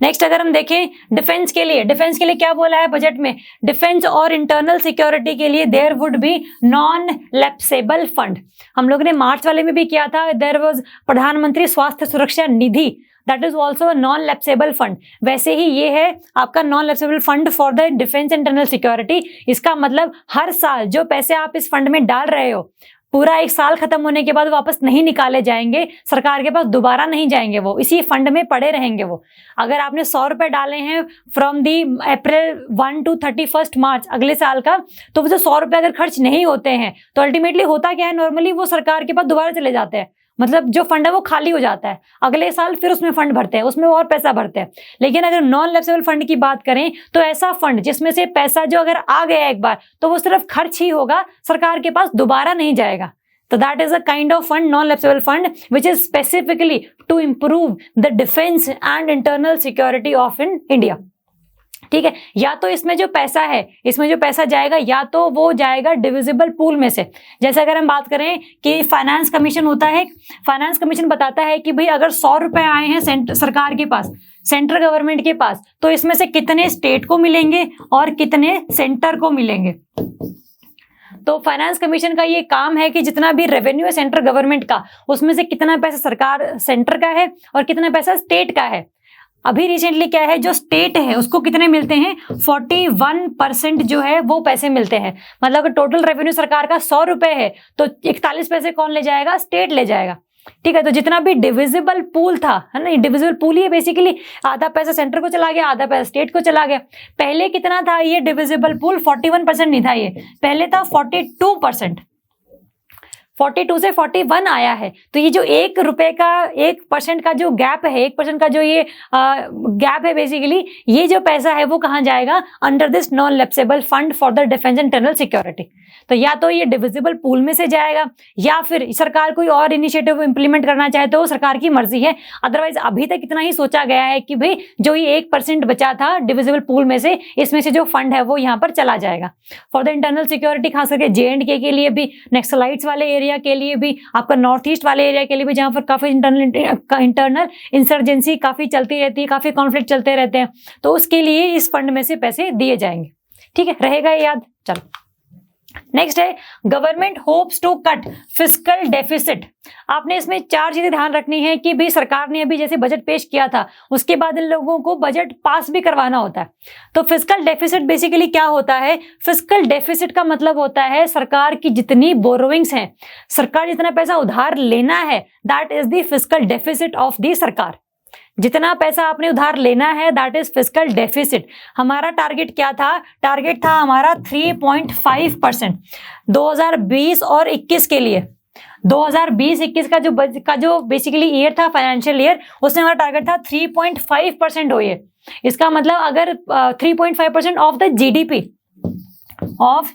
Speaker 1: नेक्स्ट अगर हम देखें डिफेंस के लिए क्या बोला है बजट में, डिफेंस और इंटरनल सिक्योरिटी के लिए there would be non lapsable fund. हम लोग ने मार्च वाले में भी किया था, there was Pradhan Mantri Swasthya Suraksha Nidhi, that is also non lapsable fund. वैसे ही ये है आपका non lapsable fund for the defence internal security. इसका मतलब हर साल जो पैसे आप इस फंड में डाल रहे हो, पूरा 1 साल खत्म होने के बाद वापस नहीं निकाले जाएंगे, सरकार के पास दोबारा नहीं जाएंगे, वो इसी फंड में पड़े रहेंगे वो। अगर आपने 100 रुपए डाले हैं फ्रॉम दी अप्रैल 1 to 31 मार्च अगले साल का, तो वो जो 100 रुपए अगर खर्च नहीं होते हैं तो अल्टीमेटली होता क्या है, नॉर्मली वो सरकार के पास दोबारा चले जाते हैं, मतलब जो फंड है वो खाली हो जाता है, अगले साल फिर उसमें फंड भरते हैं, उसमें और पैसा भरते हैं। लेकिन अगर नॉन लैप्सेबल फंड की बात करें तो ऐसा फंड जिसमें से पैसा जो अगर आ गया एक बार तो वो सिर्फ खर्च ही होगा, सरकार के पास दोबारा नहीं जाएगा। तो that is a kind of fund, non lapsable fund, which is specifically to improve the defence and internal security of in India. ठीक है, या तो इसमें जो पैसा जाएगा या तो वो जाएगा डिविजिबल पूल में से। जैसे अगर हम बात करें कि फाइनेंस कमीशन होता है, फाइनेंस कमीशन बताता है कि भाई अगर 100 रुपए आए हैं सरकार के पास, सेंट्रल गवर्नमेंट के पास, तो इसमें से कितने स्टेट को मिलेंगे और कितने सेंटर को मिलेंगे। तो फाइनेंस कमीशन का ये काम है कि जितना भी रेवेन्यू है सेंट्रल गवर्नमेंट का, उसमें से कितना पैसा सरकार सेंटर का है और कितना पैसा स्टेट का है। अभी रिसेंटली क्या है, जो स्टेट है उसको कितने मिलते हैं, 41% जो है वो पैसे मिलते हैं। मतलब टोटल रेवेन्यू सरकार का 100 रुपए है तो 41 पैसे कौन ले जाएगा, स्टेट ले जाएगा। ठीक है, तो जितना भी डिविजिबल पूल था, है ना, डिविजिबल पूल ही है बेसिकली, आधा पैसा सेंटर को चला गया, आधा पैसा स्टेट को चला गया। पहले कितना था ये डिविजिबल पूल, 41% नहीं था, ये पहले था 42%, 42 से 41 आया है। तो ये जो 1 रुपए का 1% का जो गैप है, 1% का जो ये गैप है बेसिकली, ये जो पैसा है वो कहाँ जाएगा, under this non lapsable fund for the defence internal security. तो या तो ये डिविजिबल पूल में से जाएगा या फिर सरकार कोई और इनिशिएटिव इंप्लीमेंट करना चाहे तो सरकार की मर्जी है। अदरवाइज अभी तक इतना ही सोचा गया है कि भाई जो ये 1% बचा था डिविजिबल पूल में से, इसमें से जो फंड है वो यहाँ पर चला जाएगा फॉर द इंटरनल सिक्योरिटी, खास करके J&K के लिए भी, नक्सलाइट्स वाले एरिया के लिए भी, आपका नॉर्थ ईस्ट वाले एरिया के लिए भी, जहां पर काफी इंटरनल इंसर्जेंसी काफी चलती रहती है, काफी कॉन्फ्लिक्ट चलते रहते हैं, तो उसके लिए इस फंड में से पैसे दिए जाएंगे। ठीक है, रहेगा याद। चलो नेक्स्ट है government hopes to cut fiscal deficit. आपने इसमें 4 चीजें ध्यान रखनी है कि भाई सरकार ने अभी जैसे बजट पेश किया था उसके बाद इन लोगों को बजट पास भी करवाना होता है। तो फिस्कल डेफिसिट बेसिकली क्या होता है, फिस्कल डेफिसिट का मतलब होता है सरकार की जितनी बोरोइंग्स हैं, सरकार जितना पैसा उधार लेना है, that is the fiscal deficit of the सरकार। जितना पैसा आपने उधार लेना है दैट इज फिस्कल डेफिसिट। हमारा टारगेट क्या था? टारगेट था हमारा 3.5%। 2020 और 21 के लिए 2020-21 का जो बेसिकली ईयर था, फाइनेंशियल ईयर, उसमें हमारा टारगेट था 3.5% हो। ये इसका मतलब अगर 3.5% ऑफ द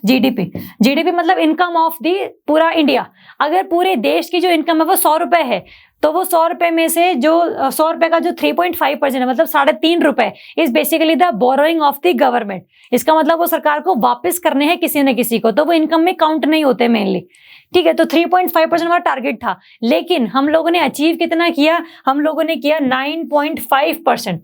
Speaker 1: जीडीपी मतलब इनकम ऑफ दी पूरा इंडिया। अगर पूरे देश की जो इनकम है वो 100 रुपए है, तो वो 100 रुपए में से जो 100 रुपए का जो 3.5% है, मतलब 3.5 रुपए, is basically the borrowing of the government. इसका मतलब वो सरकार को वापस करने हैं किसी न किसी को, तो वो इनकम में काउंट नहीं होते मेनली। ठीक है, तो 3.5% हमारा टारगेट था, लेकिन हम लोगों ने अचीव कितना किया? हम लोगों ने किया 9.5%।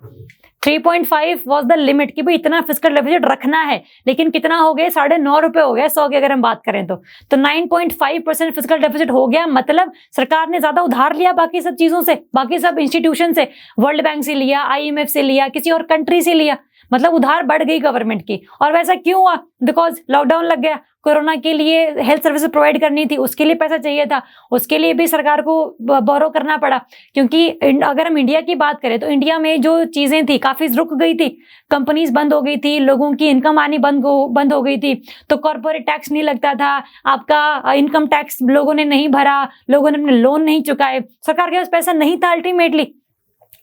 Speaker 1: 3.5 वॉज द लिमिट कि भाई इतना फिस्कल डेफिसिट रखना है, लेकिन कितना हो गया? 9.5 रुपए हो गया 100 की अगर हम बात करें तो 9.5% फिस्कल डेफिसिट हो गया। मतलब सरकार ने ज्यादा उधार लिया बाकी सब चीजों से, बाकी सब इंस्टीट्यूशन से, वर्ल्ड बैंक से लिया, IMF से लिया, किसी और कंट्री से लिया, मतलब उधार बढ़ गई गवर्नमेंट की। और वैसा क्यों हुआ? बिकॉज लॉकडाउन लग गया, कोरोना के लिए हेल्थ सर्विसेज प्रोवाइड करनी थी, उसके लिए पैसा चाहिए था, उसके लिए भी सरकार को बोरो करना पड़ा। क्योंकि अगर हम इंडिया की बात करें तो इंडिया में जो चीजें थी काफी रुक गई थी, कंपनीज बंद हो गई थी, लोगों की इनकम आनी बंद हो गई थी, तो कॉर्पोरेट टैक्स नहीं लगता था, आपका इनकम टैक्स लोगों ने नहीं भरा, लोगों ने अपने लोन नहीं चुकाए, सरकार के पास पैसा नहीं था अल्टीमेटली।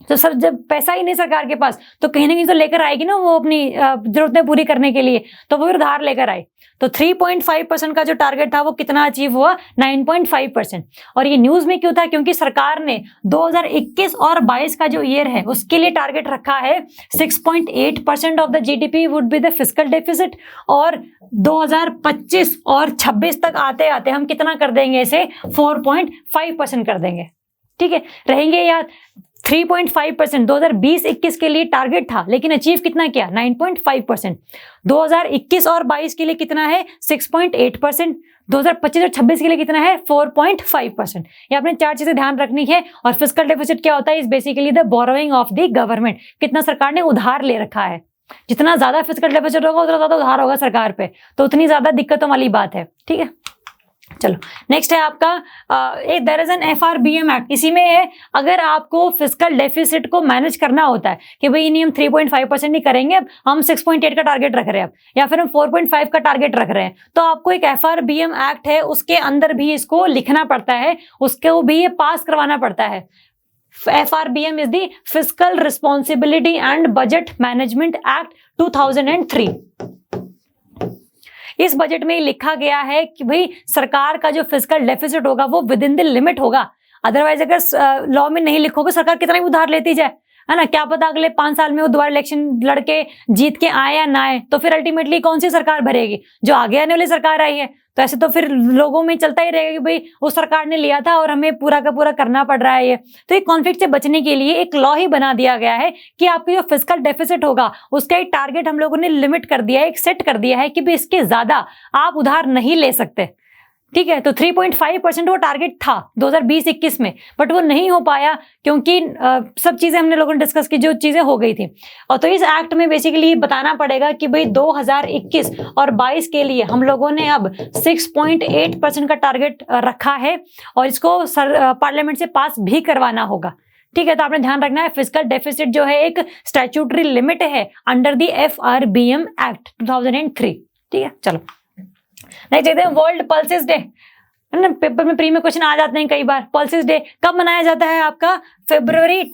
Speaker 1: तो सब जब पैसा ही नहीं सरकार के पास, तो कहीं ना कहीं तो लेकर आएगी ना वो अपनी जरूरतें पूरी करने के लिए, तो वो उधार लेकर आए। तो 3.5% का जो टारगेट था वो कितना अचीव हुआ? 9.5%। और ये न्यूज में क्यों था? क्योंकि सरकार ने 2021 और 22 का जो ईयर है उसके लिए टारगेट रखा है 6.8% of the GDP would be the fiscal deficit, और 2025 और 26 तक आते आते हम कितना कर देंगे? इसे 4.5% कर देंगे। ठीक है, रहेंगे याद 3.5% 2020-21 के लिए टारगेट था, लेकिन अचीव कितना किया? 9.5%। 2021 और 22 के लिए कितना है? 6.8%। 2025 और 26 के लिए कितना है? 4.5%। ये आपने 4 चीजें ध्यान रखनी है। और फिस्कल डेफिसिट क्या होता है? Is basically the borrowing of the government. कितना सरकार ने उधार ले रखा है, जितना ज्यादा फिस्कल डेफिसिट होगा उतना ज्यादा उधार होगा सरकार पे, तो उतनी ज्यादा दिक्कतों वाली बात है। ठीक है, चलो नेक्स्ट है आपका there is an FRBM act. इसी में है अगर आपको फिस्कल डेफिसिट को मैनेज करना होता है कि भाई नहीं हम 3.5% नहीं करेंगे, हम 6.8 का टारगेट रख रहे हैं या फिर हम 4.5 का टारगेट रख रहे हैं, तो आपको एक FRBM एक्ट है, उसके अंदर भी इसको लिखना पड़ता है, उसको भी ये पास करवाना पड़ता है। FRBM is the fiscal responsibility and budget management act 2003। इस बजट में लिखा गया है कि भाई सरकार का जो फिस्कल डेफिसिट होगा वो विद इन द लिमिट होगा। अदरवाइज अगर लॉ में नहीं लिखोगे, सरकार कितना भी उधार लेती जाए, है ना, क्या पता अगले 5 साल में वो दोबारा इलेक्शन लड़के जीत के आए या ना आए, तो फिर अल्टीमेटली कौन सी सरकार भरेगी? जो आगे आने वाली सरकार आई है। तो ऐसे तो फिर लोगों में चलता ही रहेगा कि भाई उस सरकार ने लिया था और हमें पूरा का पूरा करना पड़ रहा है ये। तो एक कॉन्फ्लिक्ट से बचने के लिए एक लॉ ही बना दिया गया है कि आपका जो फिस्कल डेफिसिट होगा उसका एक टारगेट हम लोगों ने लिमिट कर दिया है, एक सेट कर दिया है कि भाई इसके ज्यादा आप उधार नहीं ले सकते। ठीक है, तो 3.5% वो टारगेट था 2020-21 में, बट वो नहीं हो पाया क्योंकि सब चीजें हमने लोगों ने डिस्कस की, जो चीजें हो गई थी। और तो इस एक्ट में बेसिकली बताना पड़ेगा कि भाई 2021 और 22 के लिए हम लोगों ने अब 6.8% का टारगेट रखा है और इसको पार्लियामेंट से पास भी करवाना होगा। ठीक है, तो आपने ध्यान रखना है फिस्कल डेफिसिट जो है एक स्टैट्यूटरी लिमिट है अंडर द FRBM एक्ट 2003। ठीक है, चलो नेक्स्ट देखते हैं वर्ल्ड पल्सेस डे। पेपर में प्री में क्वेश्चन आ जाते हैं कई बार। पल्सेस डे कब मनाया जाता है? आपका February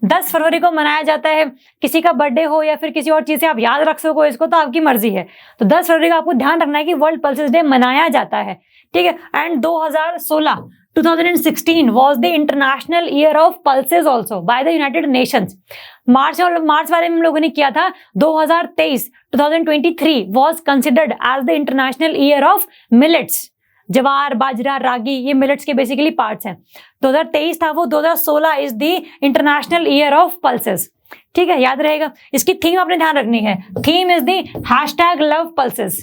Speaker 1: 10 फरवरी को मनाया जाता है। किसी का बर्थडे हो या फिर किसी और चीज से आप याद रख सको इसको, तो आपकी मर्जी है। तो 10 फरवरी का आपको ध्यान रखना है कि वर्ल्ड पल्सेस डे मनाया जाता है। ठीक है, and 2016 was the international year of pulses also by the United Nations। मार्च वाले में हम लोगों ने किया था। 2023 was considered as the international year of millets। ज्वार, बाजरा, रागी, ये मिलेट्स के बेसिकली पार्ट्स हैं। 2023 था वो। 2016 is the international year of pulses. ठीक है, याद रहेगा। इसकी थीम आपने ध्यान रखनी है। Theme is the #LovePulses।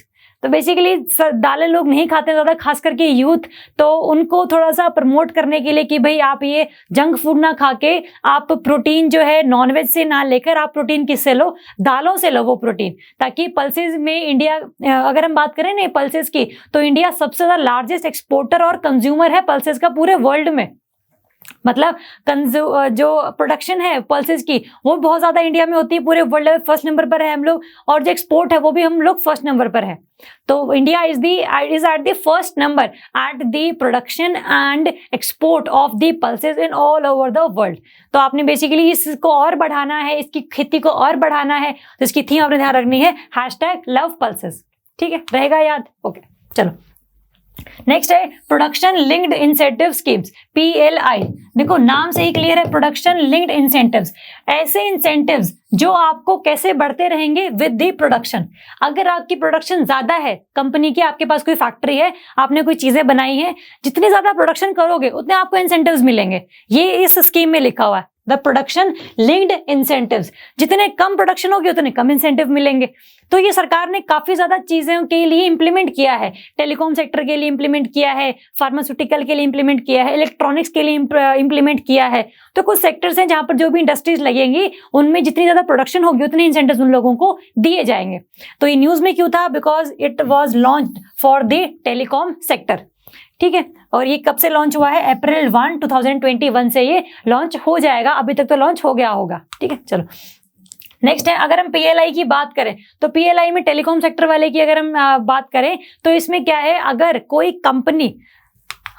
Speaker 1: तो बेसिकली दालें लोग नहीं खाते ज्यादा, खास करके यूथ, तो उनको थोड़ा सा प्रमोट करने के लिए कि भाई आप ये जंक फूड ना खा के आप प्रोटीन जो है नॉनवेज से ना लेकर आप प्रोटीन किससे लो? दालों से लो वो प्रोटीन, ताकि पल्सेस में इंडिया, अगर हम बात करें ना पल्सेस की, तो इंडिया सबसे ज्यादा लार्जेस्ट एक्सपोर्टर और कंज्यूमर है पल्सेस का पूरे वर्ल्ड में। मतलब जो प्रोडक्शन है पल्सेस की वो बहुत ज्यादा इंडिया में होती है, पूरे वर्ल्ड में फर्स्ट नंबर पर है हम लोग, और जो एक्सपोर्ट है वो भी हम लोग फर्स्ट नंबर पर है। तो India is at the first number at the production and export of the pulses in all over the world. तो आपने बेसिकली इसको और बढ़ाना है, इसकी खेती को और बढ़ाना है, तो इसकी थीम आपने ध्यान रखनी है #LovePulses। ठीक है, रहेगा याद? ओके, चलो नेक्स्ट है production linked incentive schemes, PLI। देखो नाम से ही क्लियर है, प्रोडक्शन लिंक्ड इंसेंटिव्स, ऐसे इंसेंटिव्स जो आपको कैसे बढ़ते रहेंगे विद द प्रोडक्शन। अगर आपकी प्रोडक्शन ज्यादा है कंपनी की, आपके पास कोई फैक्ट्री है, आपने कोई चीजें बनाई है, जितनी ज्यादा प्रोडक्शन करोगे उतने आपको इंसेंटिव्स मिलेंगे। ये इस स्कीम में लिखा हुआ है, द प्रोडक्शन लिंक्ड इंसेंटिव्स। जितने कम प्रोडक्शन होगी उतने कम इंसेंटिव मिलेंगे। तो ये सरकार ने काफी ज्यादा चीजों के लिए इंप्लीमेंट किया है, टेलीकॉम सेक्टर के लिए इंप्लीमेंट किया है, फार्मास्यूटिकल के लिए इंप्लीमेंट किया है, इलेक्ट्रॉनिक्स के लिए इंप्लीमेंट किया है। तो कुछ सेक्टर्स हैं जहां पर जो भी इंडस्ट्रीज लगेंगी उनमें जितनी ज्यादा प्रोडक्शन होगी उतने इंसेंटिव्स उन लोगों को दिए जाएंगे। तो ये न्यूज में क्यों था? Because it was launched for the telecom sector. ठीक है, और ये कब से लॉन्च हुआ है? अप्रैल 1, 2021 से ये लॉन्च हो जाएगा। अभी तक तो लॉन्च हो गया होगा। ठीक है, चलो नेक्स्ट है, अगर हम PLI की बात करें तो PLI में टेलीकॉम सेक्टर वाले की अगर हम बात करें तो इसमें क्या है, अगर कोई कंपनी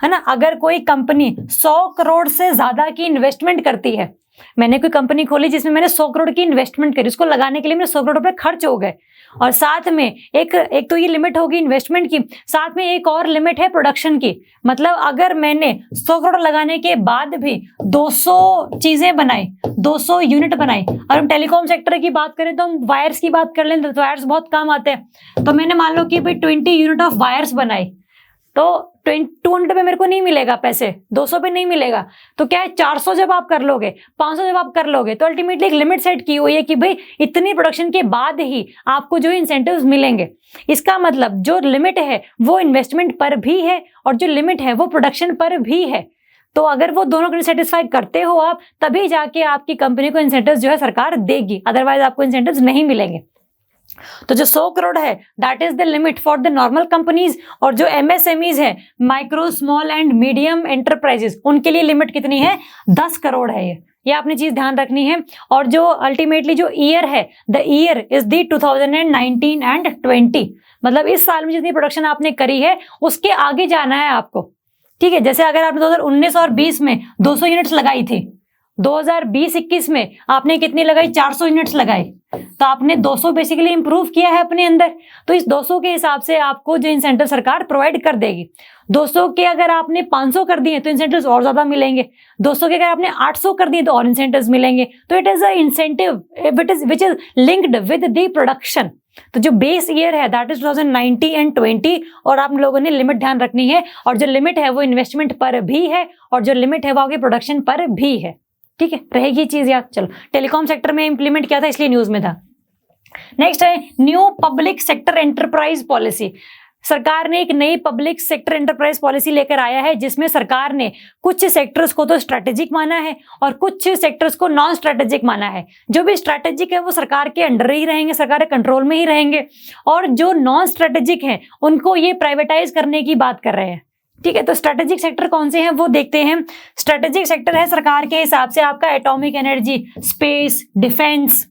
Speaker 1: है ना, अगर कोई कंपनी 100 करोड़ से ज्यादा की इन्वेस्टमेंट करती है, मैंने कोई कंपनी खोली जिसमें मैंने 100 करोड़ की इन्वेस्टमेंट करी, उसको लगाने के लिए मेरे 100 करोड़ रुपए खर्च हो गए, और साथ में एक तो ये लिमिट होगी इन्वेस्टमेंट की, साथ में एक और लिमिट है प्रोडक्शन की। मतलब अगर मैंने 100 करोड़ लगाने के बाद भी 200 चीजें बनाई, 200 यूनिट बनाई, और हम टेलीकॉम सेक्टर की बात करें तो हम वायर्स की बात कर लें तो वायर्स बहुत काम आते हैं। तो मैंने मान लो कि भाई 20 यूनिट ऑफ वायर्स बनाई, तो 200 पे मेरे को नहीं मिलेगा पैसे, 200 पे नहीं मिलेगा। तो क्या है, 400 जब आप कर लोगे, 500 जब आप कर लोगे, तो अल्टीमेटली एक लिमिट सेट की हुई है कि भाई इतनी प्रोडक्शन के बाद ही आपको जो इंसेंटिव्स मिलेंगे। इसका मतलब जो लिमिट है वो इन्वेस्टमेंट पर भी है और जो लिमिट है वो प्रोडक्शन पर भी है। तो अगर वो दोनों को सेटिस्फाई करते हो आप, तभी जाके आपकी कंपनी को इंसेंटिव्स जो है सरकार देगी, अदरवाइज आपको इंसेंटिव्स नहीं मिलेंगे। तो जो 100 करोड़ है that is the limit for the normal companies, और जो MSMEs है, micro small and medium enterprises, उनके लिए लिमिट कितनी है? 10 करोड़ है। ये आपने चीज ध्यान रखनी है। और जो अल्टीमेटली जो ईयर है, the year is the 2019 and 20, मतलब इस साल में जितनी प्रोडक्शन आपने करी है उसके आगे जाना है आपको। ठीक है, जैसे अगर आपने 2019 और 20 में 200 यूनिट्स लगाई थी, 2020-21 में आपने कितनी लगाई? 400 यूनिट्स लगाई, तो आपने 200 बेसिकली इंप्रूव किया है अपने अंदर। तो इस 200 के हिसाब से आपको जो इंसेंटिव सरकार प्रोवाइड कर देगी। 200 के अगर आपने 500 कर दिए तो इंसेंटिव्स और ज्यादा मिलेंगे, 200 के अगर आपने 800 कर दिए तो और इंसेंटिव्स मिलेंगे। तो it is a incentive which is linked with the production. तो जो बेस ईयर है दैट इज 2019 एंड 20, और आप लोगों ने लिमिट ध्यान रखनी है, और जो लिमिट है वो इन्वेस्टमेंट पर भी है और जो लिमिट है वो आपके प्रोडक्शन पर भी है। ठीक है, रहेगी चीज याद। चलो, टेलीकॉम सेक्टर में इंप्लीमेंट किया था इसलिए न्यूज में था। नेक्स्ट है new public sector enterprise policy. सरकार ने एक नई पब्लिक सेक्टर एंटरप्राइज पॉलिसी लेकर आया है, जिसमें सरकार ने कुछ सेक्टर्स को तो स्ट्रेटेजिक माना है और कुछ सेक्टर्स को नॉन स्ट्रेटेजिक माना है। जो भी स्ट्रेटेजिक है वो सरकार के अंडर ही रहेंगे, सरकार के कंट्रोल में ही रहेंगे, और जो नॉन स्ट्रेटेजिक हैं उनको ये प्राइवेटाइज करने की बात कर रहे हैं। ठीक है, तो स्ट्रेटेजिक सेक्टर कौन से हैं वो देखते हैं। स्ट्रेटेजिक सेक्टर है सरकार के हिसाब से आपका एटॉमिक एनर्जी, स्पेस, डिफेंस,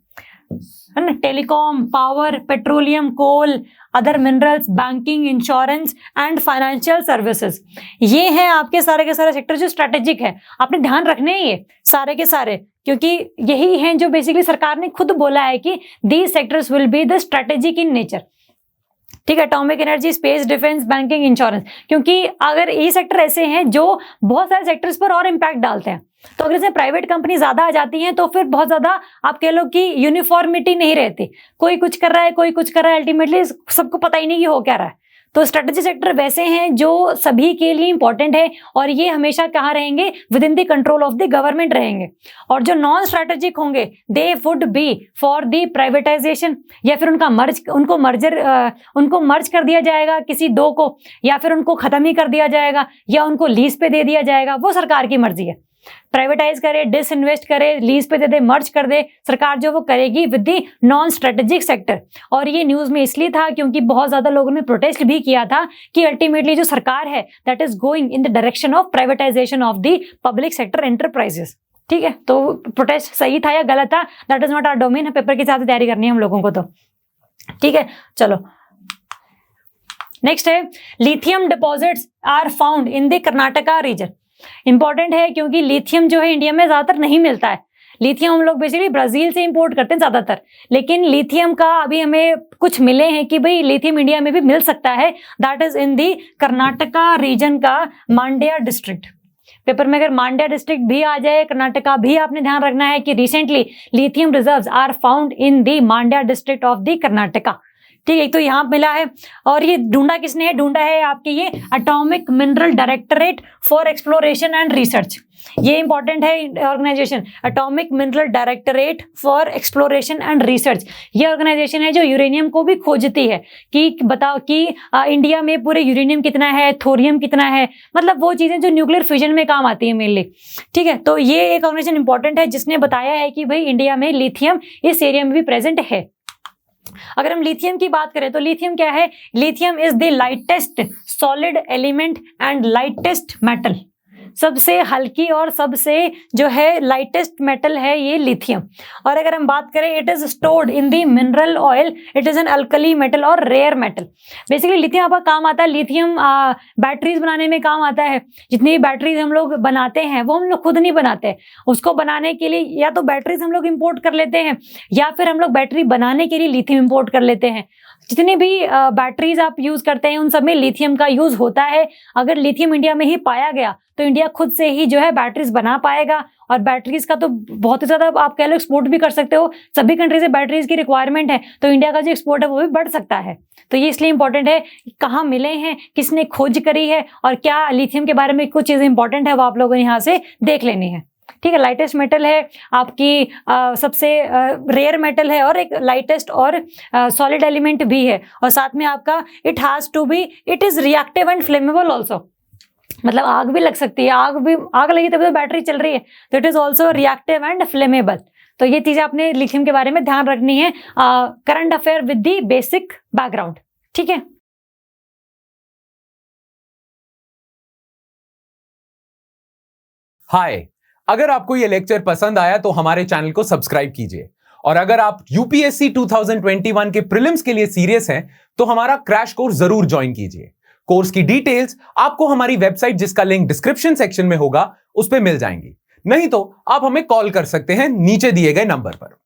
Speaker 1: है ना, telecom, power, petroleum, coal, other minerals, banking, insurance and financial services. ये हैं आपके सारे के सारे सेक्टर जो स्ट्रेटेजिक है। आपने ध्यान रखने हैं ये सारे के सारे, क्योंकि यही हैं जो बेसिकली सरकार ने खुद बोला है कि these sectors will be the strategic in nature. ठीक है, atomic energy, space, defence, banking, insurance, क्योंकि अगर ये सेक्टर ऐसे हैं जो बहुत सारे सेक्टर्स पर और इम्पैक्ट डालते हैं। तो अगर इसमें प्राइवेट कंपनी ज्यादा आ जाती हैं तो फिर बहुत ज्यादा आप कह लो कि यूनिफॉर्मिटी नहीं रहती, कोई कुछ कर रहा है, कोई कुछ कर रहा है, अल्टीमेटली सबको पता ही नहीं कि हो क्या रहा है। तो स्ट्रेटेजी सेक्टर वैसे हैं जो सभी के लिए इंपॉर्टेंट है, और ये हमेशा कहाँ रहेंगे? With in the control of the government रहेंगे। और जो नॉन स्ट्रेटेजिक होंगे they would be for the privatisation, या फिर उनको मर्ज कर दिया जाएगा किसी दो को, या फिर उनको खत्म ही कर दिया जाएगा, या उनको लीज पे दे दिया जाएगा, वो सरकार की मर्जी है। प्राइवेटाइज करे, डिसइन्वेस्ट करे, लीज पे दे दे, मर्ज कर दे, सरकार जो वो करेगी with the non strategic sector. और ये न्यूज में इसलिए था क्योंकि बहुत ज्यादा लोगों ने प्रोटेस्ट भी किया था कि अल्टीमेटली जो सरकार है that is going in the direction of privatisation of the public sector enterprises. ठीक है, तो प्रोटेस्ट सही था या गलत था, that is not our domain. Paper के साथ तैयारी करनी है हम लोगों को तो। ठीक है, चलो नेक्स्ट है, lithium deposits are found in the Karnataka region. Important है क्योंकि लिथियम जो है इंडिया में ज्यादातर नहीं मिलता है। लिथियम हम लोग बेसिकली ब्राजील से इंपोर्ट करते हैं ज्यादातर, लेकिन लिथियम का अभी हमें कुछ मिले हैं कि भाई लिथियम इंडिया में भी मिल सकता है, that is in the Karnataka region का मांड्या डिस्ट्रिक्ट। पेपर में अगर मांड्या डिस्ट्रिक्ट भी आ जाए, कर्नाटका भी, आपने ध्यान रखना है कि recently lithium reserves are found in the Mandya district of the Karnataka. ठीक है, एक तो यहाँ मिला है, और ये ढूंढा किसने है? ढूंढा है आपके ये atomic mineral directorate for exploration and research. ये इंपॉर्टेंट है organisation, atomic mineral directorate for exploration and research. ये ऑर्गेनाइजेशन है जो यूरेनियम को भी खोजती है कि बताओ कि इंडिया में पूरे यूरेनियम कितना है, थोरियम कितना है, मतलब वो चीजें जो न्यूक्लियर फ्यूजन में काम आती है मेनली। ठीक है, तो ये एक ऑर्गेनाइजेशन इंपॉर्टेंट है जिसने बताया है कि भाई इंडिया में लिथियम इस एरिया में भी प्रेजेंट है। अगर हम लिथियम की बात करें तो लिथियम क्या है? Lithium is the lightest solid element and lightest metal. सबसे हल्की और सबसे जो है लाइटेस्ट मेटल है ये लिथियम। और अगर हम बात करें, it is stored in the mineral oil, it is an alkali metal और रेयर मेटल। बेसिकली लिथियम आपका काम आता है, लिथियम बैटरीज बनाने में काम आता है। जितनी भी बैटरीज हम लोग बनाते हैं वो हम लोग खुद नहीं बनाते, उसको बनाने के लिए या तो बैटरीज हम लोग इंपोर्ट कर लेते हैं या फिर हम लोग बैटरी बनाने के लिए लिथियम इंपोर्ट कर लेते हैं। जितनी भी बैटरीज आप यूज करते हैं उन सब में लिथियम का यूज होता है। अगर लिथियम इंडिया में ही पाया गया तो इंडिया खुद से ही जो है बैटरीज बना पाएगा, और बैटरीज का तो बहुत ही ज्यादा आप कह लो एक्सपोर्ट भी कर सकते हो। सभी कंट्री से बैटरीज की रिक्वायरमेंट है, तो इंडिया का जो एक्सपोर्ट है वो भी बढ़ सकता है। तो ये इसलिए इंपॉर्टेंट है कहाँ मिले हैं, किसने खोज करी है, और क्या लिथियम के बारे में कुछ चीजें इंपॉर्टेंट है वो आप लोगों ने यहाँ से देख लेनी है। ठीक है, लाइटेस्ट मेटल है आपकी, सबसे रेयर मेटल है, और एक लाइटेस्ट और सॉलिड एलिमेंट भी है, और साथ में आपका it has to be, it is reactive and flammable also. मतलब आग भी लग सकती है, आग लगी तभी तो बैटरी चल रही है, तो it is also reactive and flammable. तो ये चीजें आपने लिथियम के बारे में ध्यान रखनी है, current affair with the basic background. ठीक है,
Speaker 2: हाय, अगर आपको ये लेक्चर पसंद आया तो हमारे चैनल को सब्सक्राइब कीजिए, और अगर आप यूपीएससी 2021 के प्रीलिम्स के लिए सीरियस हैं तो हमारा क्रैश कोर्स जरूर ज्वाइन कीजिए। कोर्स की डिटेल्स आपको हमारी वेबसाइट, जिसका लिंक डिस्क्रिप्शन सेक्शन में होगा, उस पर मिल जाएंगी। नहीं तो आप हमें कॉल कर सकते हैं नीचे दिए गए नंबर पर।